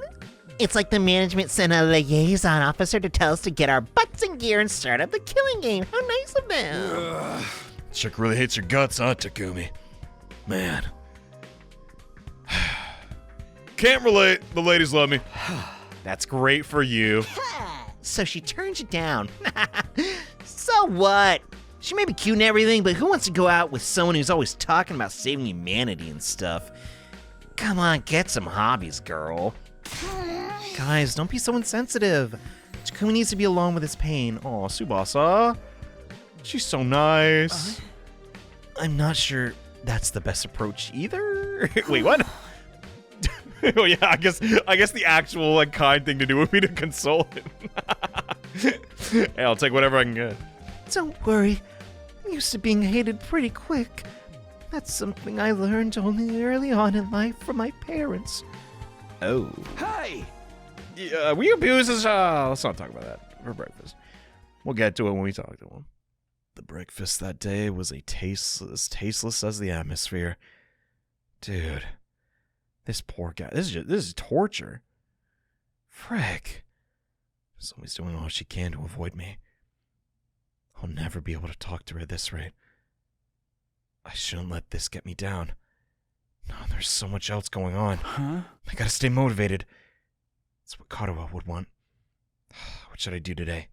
It's like the management sent a liaison officer to tell us to get our butts in gear and start up the killing game. How nice of them. Chick really hates your guts, huh, Takumi? Man. Can't relate. The ladies love me. That's great for you. So she turns you down. So what? She may be cute and everything, but who wants to go out with someone who's always talking about saving humanity and stuff? Come on, get some hobbies, girl. Guys, don't be so insensitive. Takumi needs to be alone with his pain. Oh, Tsubasa. She's so nice. I'm not sure that's the best approach either. Wait, what? Oh yeah, I guess the actual like kind thing to do would be to console him. Hey, I'll take whatever I can get. Don't worry. I'm used to being hated pretty quick. That's something I learned only early on in life from my parents. Oh. Hey! Yeah, we abuse his. Let's not talk about that for breakfast. We'll get to it when we talk to him. The breakfast that day was tasteless as the atmosphere. Dude, this poor guy. This is torture. Frick. Somebody's doing all she can to avoid me. I'll never be able to talk to her at this rate. I shouldn't let this get me down. No, there's so much else going on. I gotta stay motivated. That's what Karawa would want. What should I do today?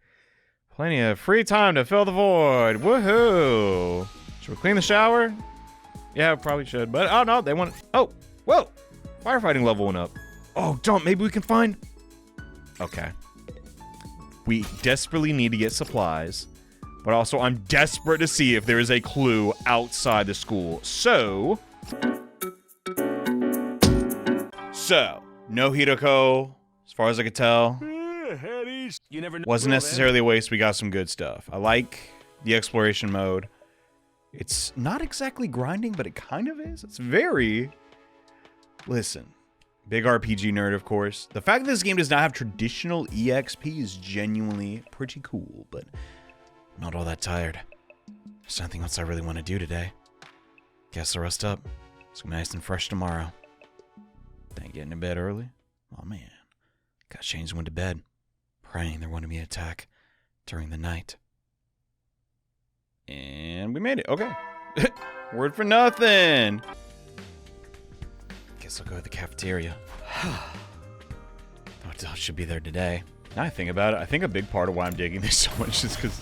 Plenty of free time to fill the void. Woohoo! Should we clean the shower? Yeah, probably should. But, oh no, they want... Oh, whoa! Firefighting level went up. Oh, don't. Maybe we can find... Okay. We desperately need to get supplies. But also, I'm desperate to see if there is a clue outside the school. So, no Hidoko, as far as I could tell. You never know. Wasn't necessarily a waste. We got some good stuff. I like the exploration mode. It's not exactly grinding, but it kind of is. It's very... Listen, big RPG nerd, of course. The fact that this game does not have traditional EXP is genuinely pretty cool, but I'm not all that tired. There's nothing else I really want to do today. Guess I'll rest up. It's gonna be nice and fresh tomorrow. Dang, getting to bed early? Oh man. Gotta change when to bed. Praying there wouldn't be an attack during the night. And we made it. Okay. Word for nothing. Guess I'll go to the cafeteria. I should be there today. Now I think about it, I think a big part of why I'm digging this so much is because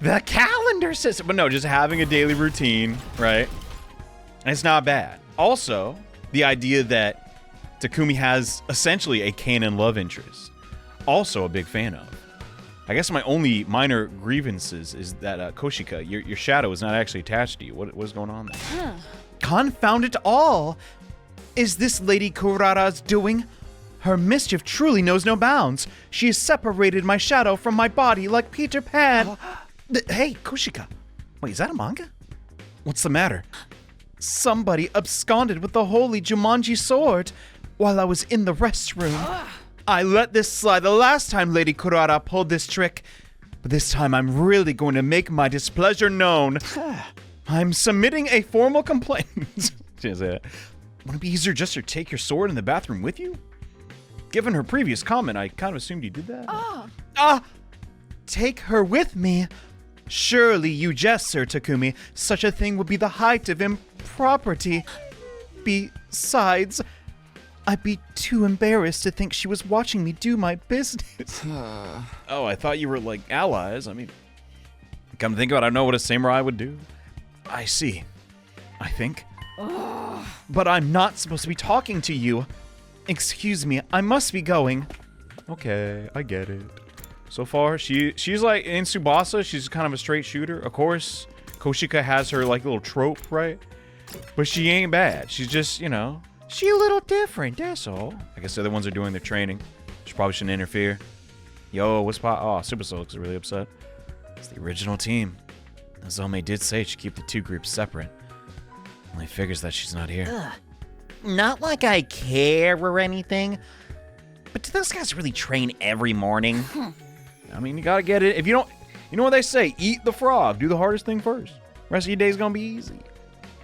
the calendar system. But no, just having a daily routine, right? And it's not bad. Also, the idea that Takumi has essentially a canon love interest. Also a big fan of. I guess my only minor grievances is that Koshika, your shadow is not actually attached to you. What is going on there? Confound it all! Is this Lady Kurara's doing? Her mischief truly knows no bounds. She has separated my shadow from my body like Peter Pan. Hey, Koshika. Wait, is that a manga? What's the matter? Somebody absconded with the holy Jumanji sword while I was in the restroom. I let this slide the last time Lady Kurara pulled this trick, but this time I'm really going to make my displeasure known. I'm submitting a formal complaint. Wouldn't it be easier just to take your sword in the bathroom with you? Given her previous comment, I kind of assumed you did that. Take her with me? Surely you jest, Sir Takumi. Such a thing would be the height of impropriety. Besides, I'd be too embarrassed to think she was watching me do my business. Oh, I thought you were like allies. I mean, come to think about it, I know what a samurai would do. I see. I think. But I'm not supposed to be talking to you. Excuse me, I must be going. Okay, I get it. So far, she's like in Tsubasa, she's kind of a straight shooter. Of course, Koshika has her like little trope, right? But she ain't bad. She's just, you know, she a little different, that's all. I guess the other ones are doing their training. She probably shouldn't interfere. Yo, what's pop? Oh, Super Soul looks really upset. It's the original team. Azome did say she'd keep the two groups separate. Only figures that she's not here. Not like I care or anything, but do those guys really train every morning? I mean, you gotta get it. If you don't, you know what they say, eat the frog. Do the hardest thing first. Rest of your day's gonna be easy.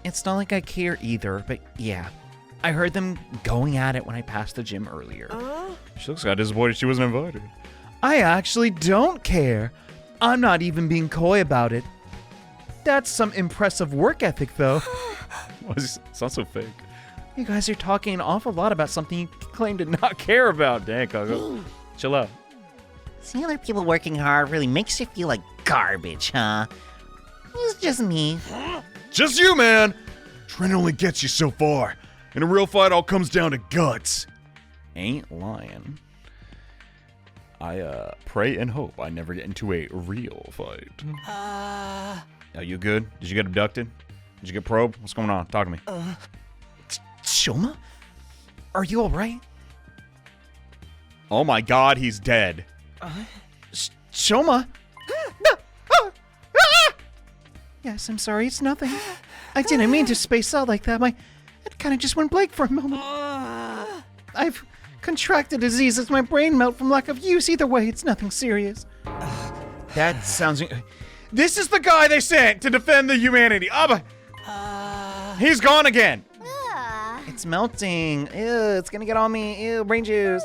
It's not like I care either, but yeah. I heard them going at it when I passed the gym earlier. She looks kind of disappointed she wasn't invited. I actually don't care. I'm not even being coy about it. That's some impressive work ethic, though. Well, it sounds so fake. You guys are talking an awful lot about something you claim to not Not care about. Dang, Kago. Chill out. Seeing other people working hard really makes you feel like garbage, huh? It's just me. Just you, man. Training only gets you so far. In a real fight, all comes down to guts. Ain't lying. I pray and hope I never get into a real fight. Are you good? Did you get abducted? Did you get probed? What's going on? Talk to me. Shoma? Are you alright? Oh my god, he's dead. Shoma? Yes, I'm sorry, it's nothing. I didn't mean to space out like that. It kind of just went blank for a moment. I've contracted a disease as my brain melt from lack of use. Either way, it's nothing serious. That sounds... This is the guy they sent to defend the humanity. He's gone again. It's melting. Ew, it's gonna get on me. Ew, brain juice.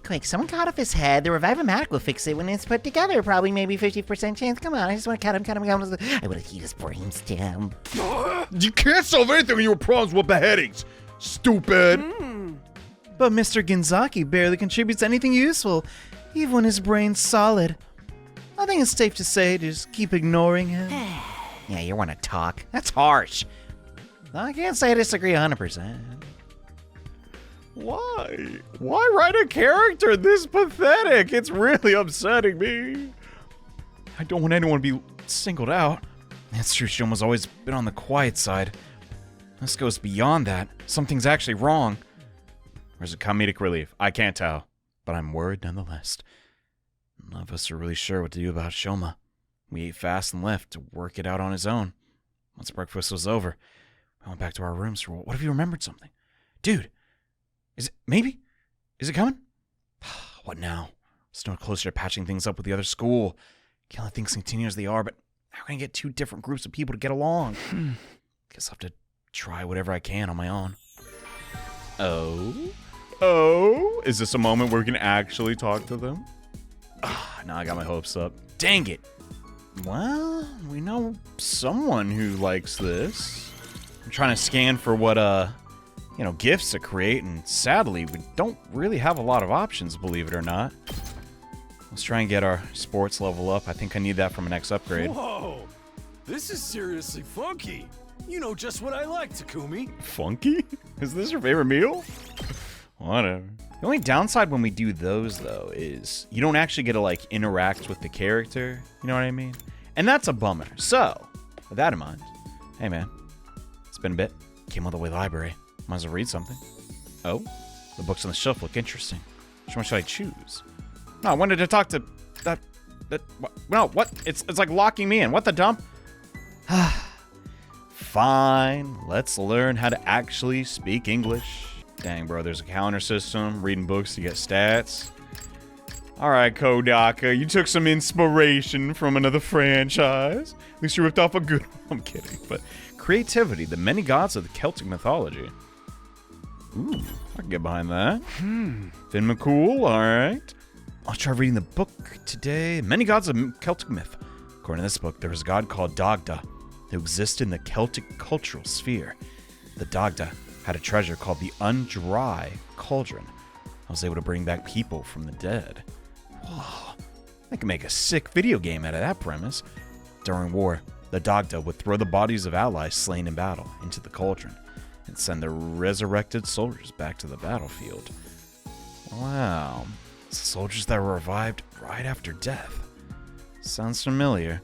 Quick, someone cut off his head. The Revive-O-Matic will fix it when it's put together. Probably maybe 50% chance. Come on, I just want to cut him. I would have heat his brainstem. You can't solve anything with your problems with beheadings. Stupid. But Mr. Ginzaki barely contributes anything useful, even when his brain's solid. I think it's safe to say just keep ignoring him. Yeah, you want to talk. That's harsh. I can't say I disagree 100%. Why? Why write a character this pathetic? It's really upsetting me. I don't want anyone to be singled out. That's true, Shoma's always been on the quiet side. This goes beyond that. Something's actually wrong. Or is it comedic relief? I can't tell. But I'm worried nonetheless. None of us are really sure what to do about Shoma. We ate fast and left to work it out on his own. Once breakfast was over, we went back to our rooms for what if he remembered something? Dude, is it coming? What now? Still closer to patching things up with the other school. Can't let things continue as they are, but how can I get two different groups of people to get along? Guess I'll have to try whatever I can on my own. Oh? Is this a moment where we can actually talk to them? Now I got my hopes up. Dang it. Well, we know someone who likes this. I'm trying to scan for what, gifts to create, and sadly, we don't really have a lot of options, believe it or not. Let's try and get our sports level up. I think I need that for my next upgrade. Whoa! This is seriously funky. You know just what I like, Takumi. Funky? Is this your favorite meal? Whatever. The only downside when we do those, though, is you don't actually get to, like, interact with the character. You know what I mean? And that's a bummer. So, with that in mind, hey, man, it's been a bit. Came all the way to the library. Might as well read something. Oh, the books on the shelf look interesting. Which one should I choose? No, I wanted to talk to that. No, what? It's like locking me in. What the dump? Fine. Let's learn how to actually speak English. Dang, bro, there's a counter system. Reading books to get stats. All right, Kodaka, you took some inspiration from another franchise. At least you ripped off a good one. I'm kidding. But creativity, the many gods of the Celtic mythology. Ooh, I can get behind that. Finn McCool, all right. I'll try reading the book today. Many gods of Celtic myth. According to this book, there was a god called Dagda who existed in the Celtic cultural sphere. The Dagda had a treasure called the undying cauldron. I was able to bring back people from the dead. Whoa, I can make a sick video game out of that premise. During war, the Dagda would throw the bodies of allies slain in battle into the cauldron and send the resurrected soldiers back to the battlefield. Wow, soldiers that were revived right after death. Sounds familiar.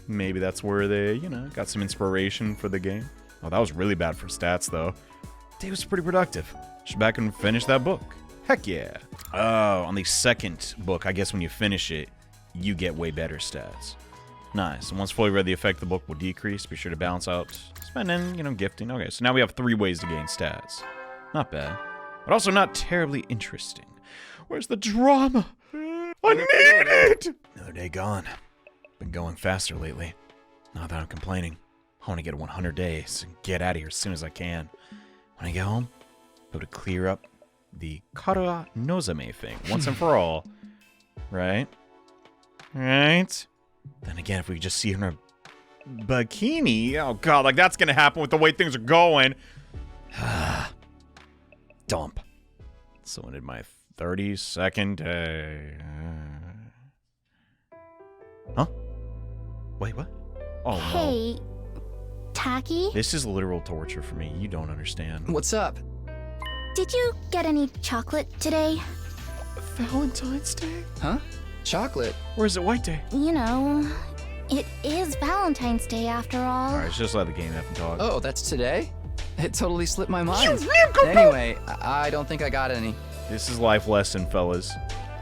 Maybe that's where they, got some inspiration for the game. Oh, that was really bad for stats, though. Day was pretty productive. Should back and finish that book. Heck yeah. Oh, on the second book, I guess when you finish it, you get way better stats. Nice. And once fully read, the effect the book will decrease. Be sure to balance out spending, gifting. Okay, so now we have 3 ways to gain stats. Not bad. But also not terribly interesting. Where's the drama? I need it! Another day gone. Been going faster lately. Not that I'm complaining. I want to get 100 days and get out of here as soon as I can. When I get home, I'll be able to clear up the Kara Nozame thing once and for all. Right? Right? Then again, if we could just see her in her bikini, oh god, like that's gonna happen with the way things are going. Dump. So ended my 32nd day. Huh? Wait, what? Oh, hey, no. Taki? This is literal torture for me. You don't understand. What's up? Did you get any chocolate today? Valentine's Day? Huh? Chocolate? Or is it White Day? You know, it is Valentine's Day after all. Alright, just let the game have to talk. Oh, that's today? It totally slipped my mind. Anyway, I don't think I got any. This is life lesson, fellas.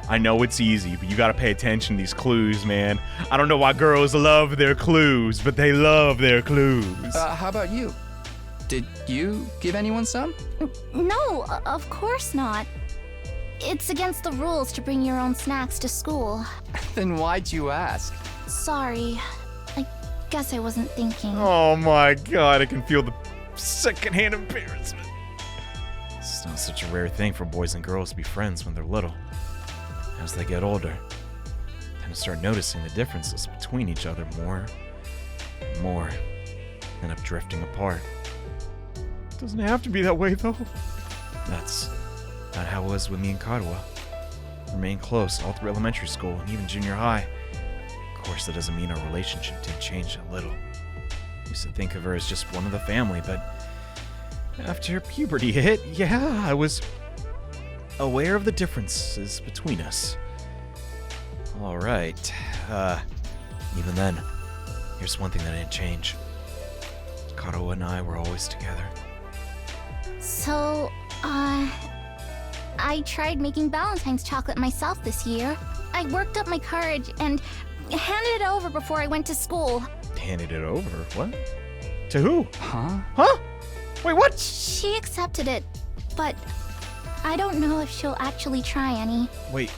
I know it's easy, but you gotta pay attention to these clues, man. I don't know why girls love their clues, but they love their clues. How about you? Did you give anyone some? No, of course not. It's against the rules to bring your own snacks to school. Then why'd you ask? Sorry. I guess I wasn't thinking. Oh my god, I can feel the secondhand embarrassment. It's not such a rare thing for boys and girls to be friends when they're little. As they get older, they tend to start noticing the differences between each other more and more, end up drifting apart. Doesn't have to be that way, though. That's not how it was with me and Kadwa. Remained close all through elementary school and even junior high. Of course, that doesn't mean our relationship didn't change a little. I used to think of her as just one of the family, but after puberty hit, yeah, I was aware of the differences between us. All right. Even then, here's one thing that didn't change. Karo and I were always together. So, I tried making Valentine's chocolate myself this year. I worked up my courage and handed it over before I went to school. Handed it over? What? To who? Huh? Huh? Wait, what? She accepted it, but I don't know if she'll actually try any. Wait.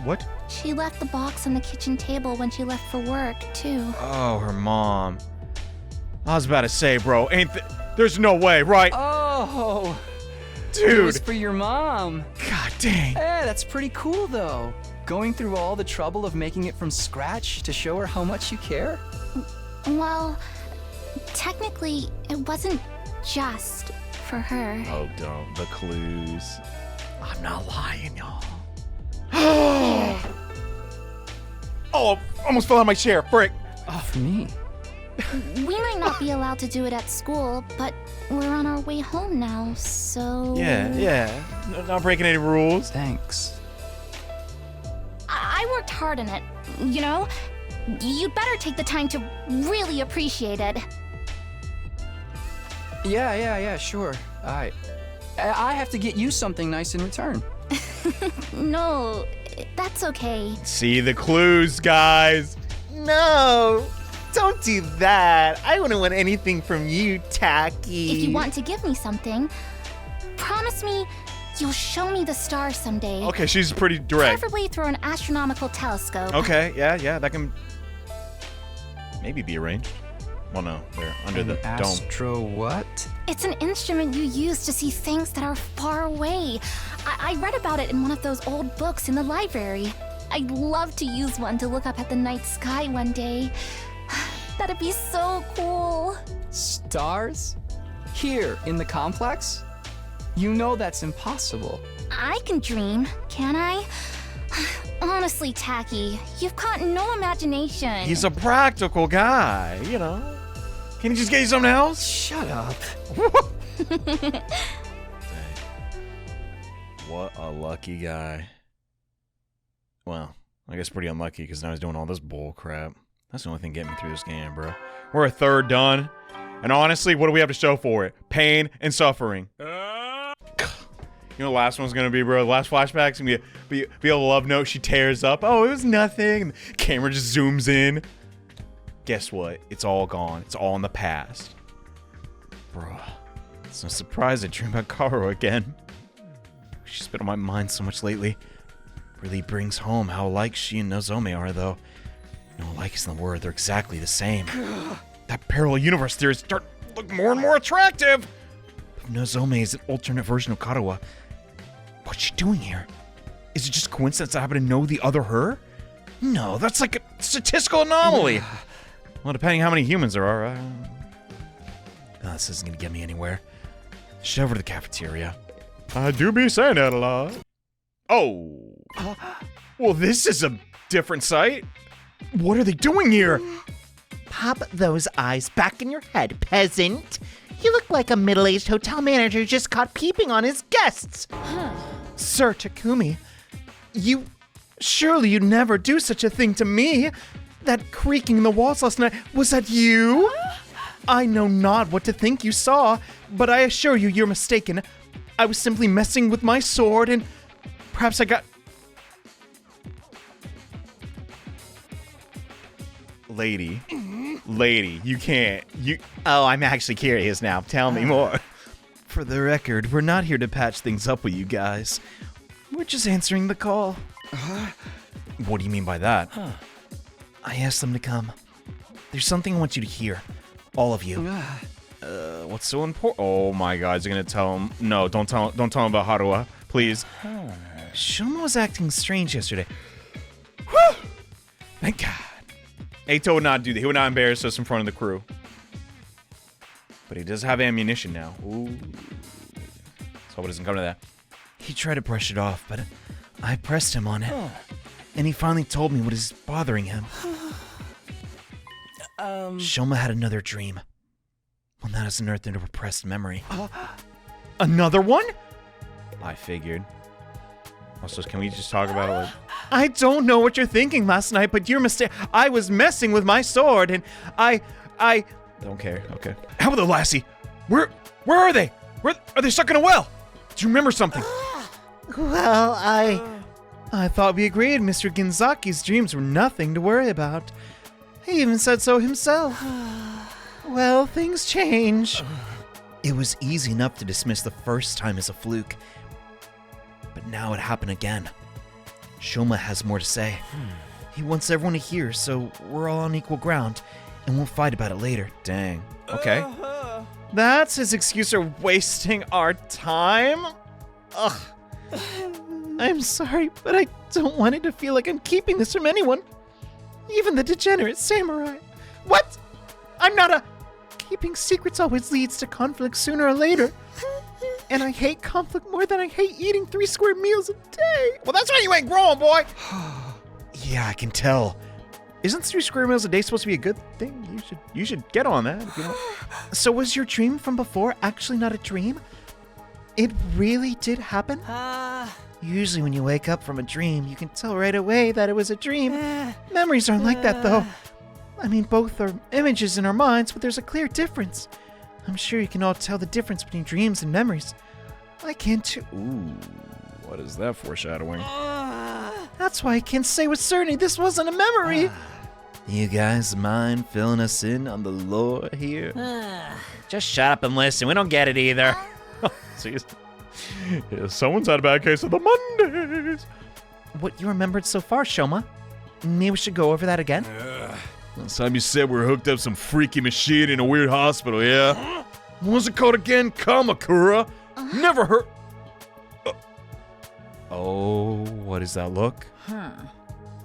What? She left the box on the kitchen table when she left for work, too. Oh, her mom. I was about to say, bro, there's no way, right? Oh, It was Dude. for your mom. God dang. Hey, that's pretty cool though. Going through all the trouble of making it from scratch to show her how much you care? Well, technically, it wasn't just for her. Oh, don't. The clues. I'm not lying, y'all. Oh, almost fell out of my chair. Frick. For me. We might not be allowed to do it at school, but we're on our way home now, so... Yeah. Not breaking any rules. Thanks. I worked hard on it, you know? You'd better take the time to really appreciate it. Yeah, sure. I have to get you something nice in return. No, that's okay. See the clues, guys. No, don't do that. I wouldn't want anything from you, Tacky. If you want to give me something, promise me you'll show me the stars someday. Okay, she's pretty direct. Preferably through an astronomical telescope. Okay, yeah, that can maybe be arranged. Well, no, they're under the dome. Astro what? It's an instrument you use to see things that are far away. I read about it in one of those old books in the library. I'd love to use one to look up at the night sky one day. That'd be so cool. Stars? Here, in the complex? You know that's impossible. I can dream, can I? Honestly, Tacky, you've got no imagination. He's a practical guy, you know. Can he just get you something else? Shut up. What a lucky guy. Well, I guess pretty unlucky because now he's doing all this bull crap. That's the only thing getting me through this game, bro. We're a third done. And honestly, what do we have to show for it? Pain and suffering. You know the last one's gonna be, bro? The last flashback's gonna be a love note she tears up. Oh, it was nothing. And the camera just zooms in. Guess what? It's all gone. It's all in the past. Bro, it's no surprise I dream about Karo again. She's been on my mind so much lately. Really brings home how alike she and Nozomi are, though. No alike isn't the word. They're exactly the same. That parallel universe theory start to look more and more attractive. If Nozomi is an alternate version of Karawa, what's she doing here? Is it just coincidence I happen to know the other her? No, that's like a statistical anomaly. Well, depending how many humans there are, this isn't gonna get me anywhere. Should over to the cafeteria. I do be saying that a lot. Oh. Well, this is a different sight. What are they doing here? Pop those eyes back in your head, peasant. You look like a middle-aged hotel manager just caught peeping on his guests. Sir Takumi, surely you'd never do such a thing to me. That creaking in the walls last night, was that you? I know not what to think you saw, but I assure you you're mistaken. I was simply messing with my sword and perhaps I got... Lady, you can't. Oh, I'm actually curious now. Tell me more. For the record, we're not here to patch things up with you guys. We're just answering the call. What do you mean by that? I asked them to come. There's something I want you to hear. All of you. What's so important? Oh my God, is he gonna tell him? No, don't tell him about Haruha, please. Shoma was acting strange yesterday. Whew! Thank God. Eito would not do that. He would not embarrass us in front of the crew. But he does have ammunition now. Ooh. Let's hope it doesn't come to that. He tried to brush it off, but I pressed him on it. And he finally told me what is bothering him. Shoma had another dream. One that has unearthed a repressed memory. Another one? I figured. Also, can we just talk about it like... I don't know what you're thinking last night, but you're mistaken. I was messing with my sword, and I... Don't care. Okay. How about the lassie? Where are they? Where are they stuck in a well? Do you remember something? Well, I thought we agreed Mr. Ginzaki's dreams were nothing to worry about. He even said so himself. Well, things change. It was easy enough to dismiss the first time as a fluke. But now it happened again. Shoma has more to say. He wants everyone to hear, so we're all on equal ground, and we'll fight about it later. Dang. Okay. That's his excuse for wasting our time? Ugh. I'm sorry, but I don't want it to feel like I'm keeping this from anyone. Even the degenerate samurai. What? I'm not a... Keeping secrets always leads to conflict sooner or later. And I hate conflict more than I hate eating 3 square meals a day. Well, that's why you ain't growing, boy. Yeah, I can tell. Isn't 3 square meals a day supposed to be a good thing? You should get on that. You know? So was your dream from before actually not a dream? It really did happen? Usually when you wake up from a dream, you can tell right away that it was a dream. Memories aren't like that, though. I mean, both are images in our minds, but there's a clear difference. I'm sure you can all tell the difference between dreams and memories. I can too. Ooh, what is that foreshadowing? That's why I can say with certainty this wasn't a memory. You guys mind filling us in on the lore here? Just shut up and listen. We don't get it either. See, yeah, someone's had a bad case of the Mondays. What you remembered so far, Shoma? Maybe we should go over that again? Last time you said we were hooked up some freaky machine in a weird hospital, yeah? What was it called again? Kamakura? Never heard... Oh, what does that look?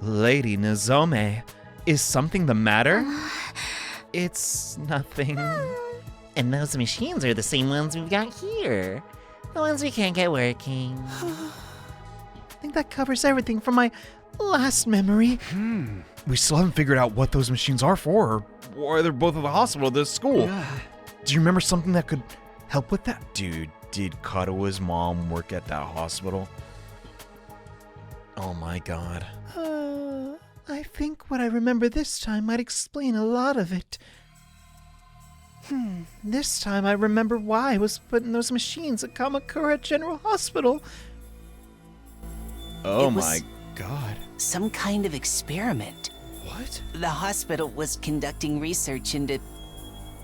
Lady Nozomi, is something the matter? It's nothing. And those machines are the same ones we've got here. The ones we can't get working. I think that covers everything from my last memory. We still haven't figured out what those machines are for, or why they're both at the hospital at this school. Do you remember something that could help with that? Dude, did Katawa's mom work at that hospital? Oh my god. I think what I remember this time might explain a lot of it. This time I remember why I was put in those machines at Kamakura General Hospital. Oh my god. Some kind of experiment. What? The hospital was conducting research into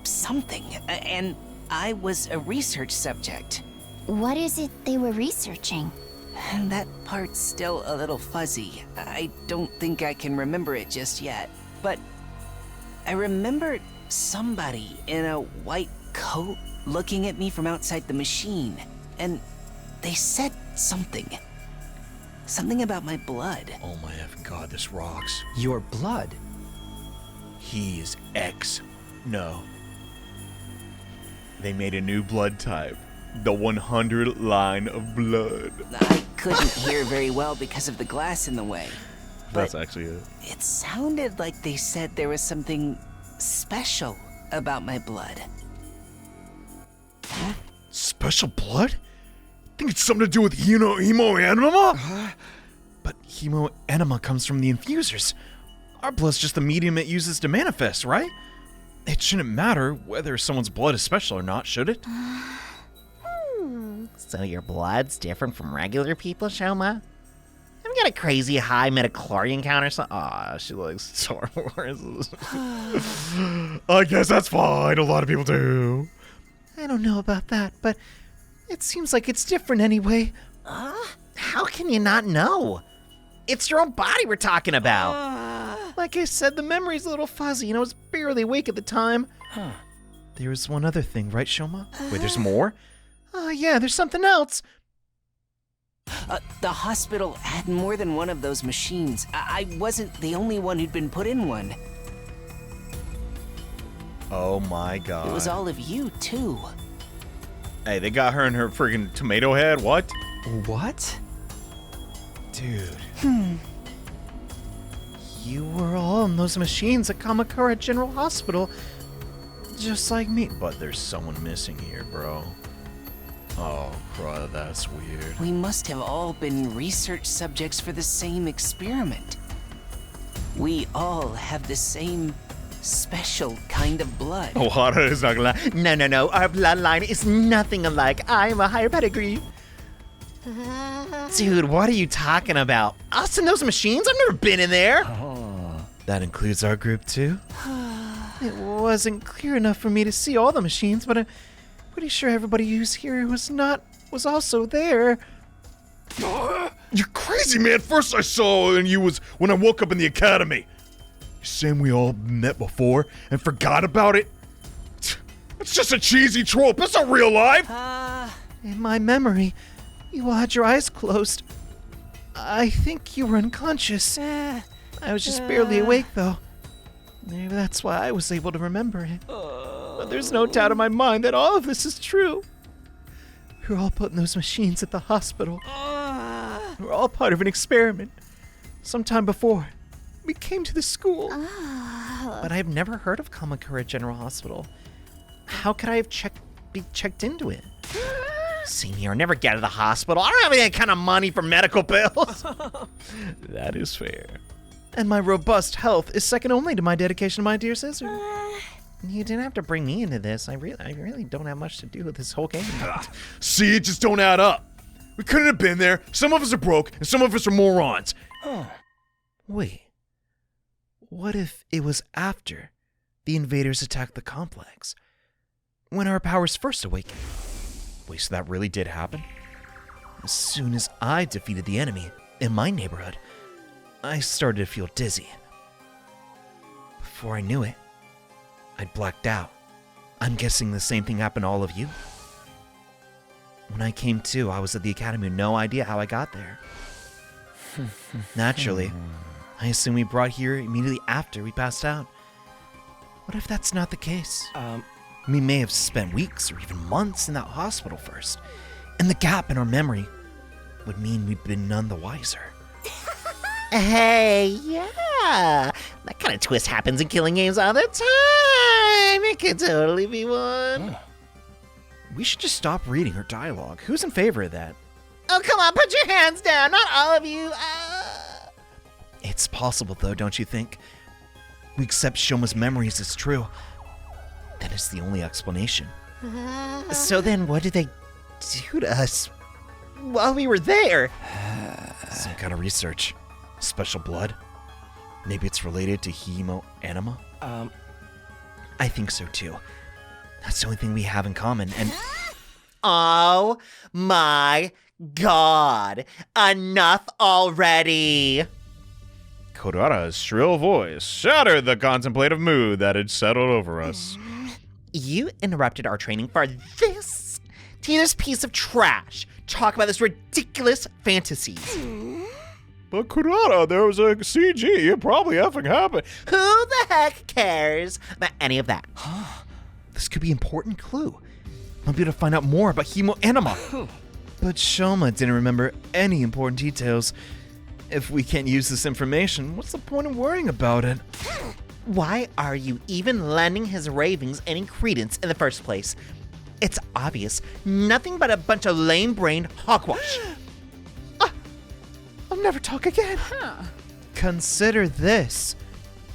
something, and I was a research subject. What is it they were researching? And that part's still a little fuzzy. I don't think I can remember it just yet. But I remember somebody in a white coat looking at me from outside the machine. And they said something. Something about my blood. Oh my effing god, this rocks. Your blood? He is X. No. They made a new blood type. The 100 line of blood. I couldn't hear very well because of the glass in the way. That's actually it. It sounded like they said there was something special about my blood. Special blood? I think it's something to do with hemo-enema? But hemo-enema comes from the infusers. Our blood's just the medium it uses to manifest, right? It shouldn't matter whether someone's blood is special or not, should it? So your blood's different from regular people, Shoma? Have you got a crazy high metachlorian count or something? Aw, she likes Star Wars. I guess that's fine. A lot of people do. I don't know about that, but it seems like it's different anyway. How can you not know? It's your own body we're talking about. Like I said, the memory's a little fuzzy, and I was barely awake at the time. There was one other thing, right, Shoma? Wait, there's more? Yeah, there's something else. The hospital had more than one of those machines. I wasn't the only one who'd been put in one. Oh my god. It was all of you, too. Hey, they got her in her friggin' tomato head? What? What? Dude. You were all in those machines at Kamakura General Hospital, just like me. But there's someone missing here, bro. Oh, bro, that's weird. We must have all been research subjects for the same experiment. We all have the same special kind of blood. Oh, Hara is not gonna lie. No. Our bloodline is nothing alike. I'm a higher pedigree. Dude, what are you talking about? Us in those machines? I've never been in there. That includes our group, too? It wasn't clear enough for me to see all the machines, but I'm pretty sure everybody who's here was also there. You're crazy, man. First I saw you was when I woke up in the academy. You saying we all met before and forgot about it? It's just a cheesy trope. It's not real life. In my memory, You all had your eyes closed. I think you were unconscious. I was just barely awake, though. Maybe that's why I was able to remember it. But there's no doubt in my mind that all of this is true. We were all put in those machines at the hospital. We were all part of an experiment. Sometime before, we came to the school. But I've never heard of Kamakura General Hospital. How could I have be checked into it? Senior, never get to the hospital. I don't have any kind of money for medical bills. That is fair. And my robust health is second only to my dedication to my dear sister. You didn't have to bring me into this. I really don't have much to do with this whole game. See, it just don't add up. We couldn't have been there. Some of us are broke, and some of us are morons. Wait. What if it was after the invaders attacked the complex? When our powers first awakened? Wait, so that really did happen? As soon as I defeated the enemy in my neighborhood, I started to feel dizzy. Before I knew it, I'd blacked out. I'm guessing the same thing happened to all of you. When I came to, I was at the academy with no idea how I got there. Naturally, I assume we brought here immediately after we passed out. What if that's not the case? We may have spent weeks or even months in that hospital first, and the gap in our memory would mean we've been none the wiser. Hey, yeah. That kind of twist happens in killing games all the time. It could totally be one. We should just stop reading her dialogue. Who's in favor of that? Oh, come on, put your hands down. Not all of you. It's possible, though, don't you think? We accept Shoma's memories as true. That is the only explanation. So then what did they do to us while we were there? Some kind of research. Special blood. Maybe it's related to hemo anima? I think so, too. That's the only thing we have in common, and... Oh my god. Enough already. Kurara's shrill voice shattered the contemplative mood that had settled over us. You interrupted our training for this? To hear this piece of trash talk about this ridiculous fantasies. But Kurara, there was a CG. It probably effing happened. Who the heck cares about any of that? This could be an important clue. I'll be able to find out more about hemo anima. But Shoma didn't remember any important details. If we can't use this information, what's the point of worrying about it? Why are you even lending his ravings any credence in the first place? It's obvious. Nothing but a bunch of lame-brained hogwash. I'll never talk again. Consider this.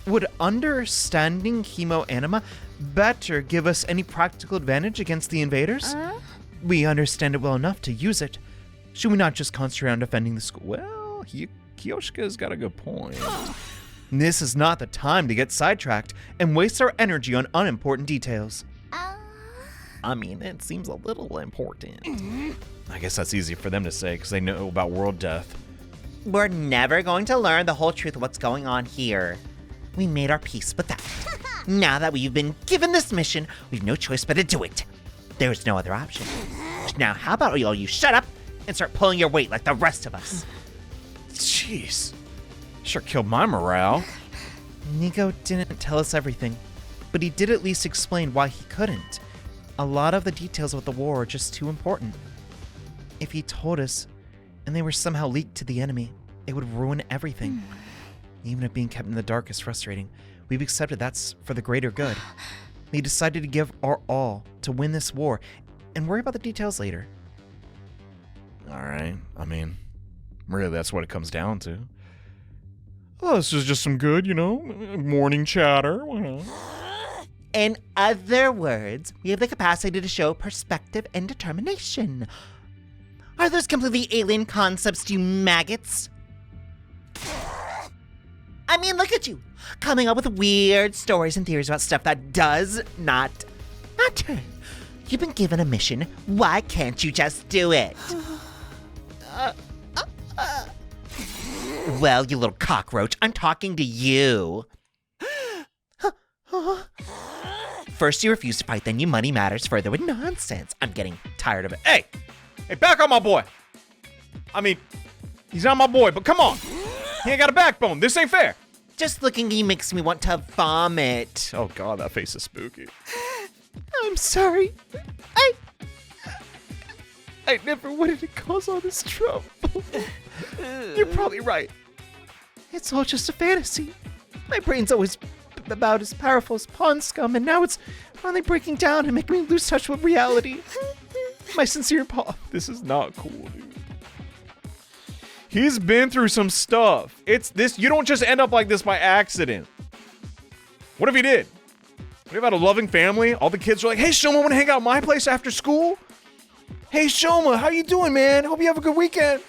Would understanding hemo anima better give us any practical advantage against the invaders? We understand it well enough to use it. Should we not just concentrate on defending the school? Well, Kiyoshika's got a good point. This is not the time to get sidetracked and waste our energy on unimportant details. I mean, it seems a little important. I guess that's easy for them to say because they know about world death. We're never going to learn the whole truth of what's going on here. We made our peace with that. Now that we've been given this mission, we've no choice but to do it. There's no other option. Now, how about all you shut up and start pulling your weight like the rest of us? Jeez. Sure killed my morale. Nico didn't tell us everything, but he did at least explain why he couldn't. A lot of the details of the war are just too important. If he told us, and they were somehow leaked to the enemy, it would ruin everything. Even if being kept in the dark is frustrating, we've accepted that's for the greater good. We decided to give our all to win this war, and worry about the details later. Alright, I mean, really that's what it comes down to. Oh, this is just some good, morning chatter. In other words, we have the capacity to show perspective and determination. Are those completely alien concepts to you maggots? I mean, look at you, coming up with weird stories and theories about stuff that does not matter. You've been given a mission. Why can't you just do it? Well, you little cockroach, I'm talking to you. First you refuse to fight, then you money matters further with nonsense. I'm getting tired of it. Hey, back on my boy. I mean, he's not my boy, but come on. He ain't got a backbone. This ain't fair. Just looking at you makes me want to vomit. Oh, God, that face is spooky. I'm sorry. I never wanted to cause all this trouble. You're probably right. It's all just a fantasy. My brain's always about as powerful as pond scum, and now it's finally breaking down and making me lose touch with reality. My sincere This is not cool, dude. He's been through some stuff. It's this. You don't just end up like this by accident. What if he did? What if he had a loving family? All the kids are like, hey, Shoma, want to hang out at my place after school? Hey, Shoma, how you doing, man? Hope you have a good weekend.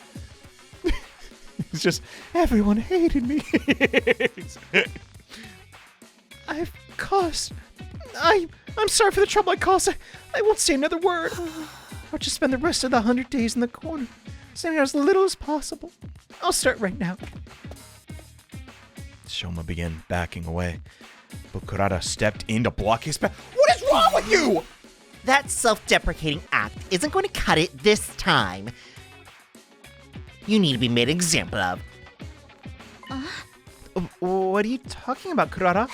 It's just, everyone hated me. I'm sorry for the trouble I caused. I won't say another word. I'll just spend the rest of the 100 days in the corner, saying as little as possible. I'll start right now. Shoma began backing away, but Kurata stepped in to block his path. What is wrong with you? That self-deprecating act isn't going to cut it this time. You need to be made an example of. What are you talking about, Kurata?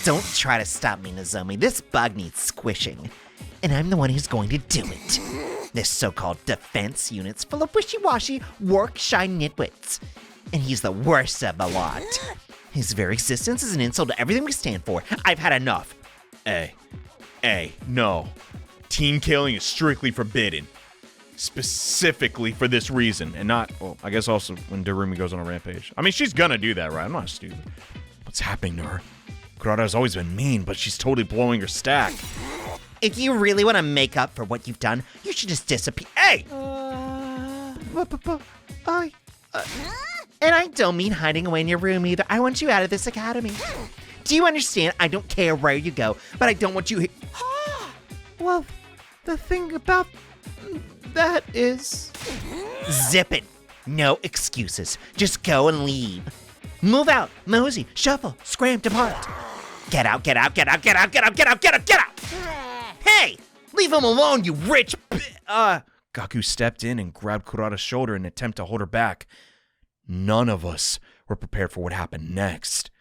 Don't try to stop me, Nozomi. This bug needs squishing. And I'm the one who's going to do it. This so-called defense unit's full of wishy-washy, work-shy nitwits. And he's the worst of the lot. His very existence is an insult to everything we stand for. I've had enough. No. Team killing is strictly forbidden. Specifically for this reason, and not, well, I guess also when Darumi goes on a rampage. I mean, she's gonna do that, right? I'm not stupid. What's happening to her? Kurata's always been mean, but she's totally blowing her stack. If you really want to make up for what you've done, you should just disappear. Hey! And I don't mean hiding away in your room either. I want you out of this academy. Do you understand? I don't care where you go, but I don't want you Well, the thing about that is... Zip it. No excuses. Just go and leave. Move out. Mosey. Shuffle. Scram. Depart. Get out. Get out. Get out. Get out. Get out. Get out. Get out. Get out. Hey! Leave him alone, you rich Gaku stepped in and grabbed Kurata's shoulder in an attempt to hold her back. None of us were prepared for what happened next.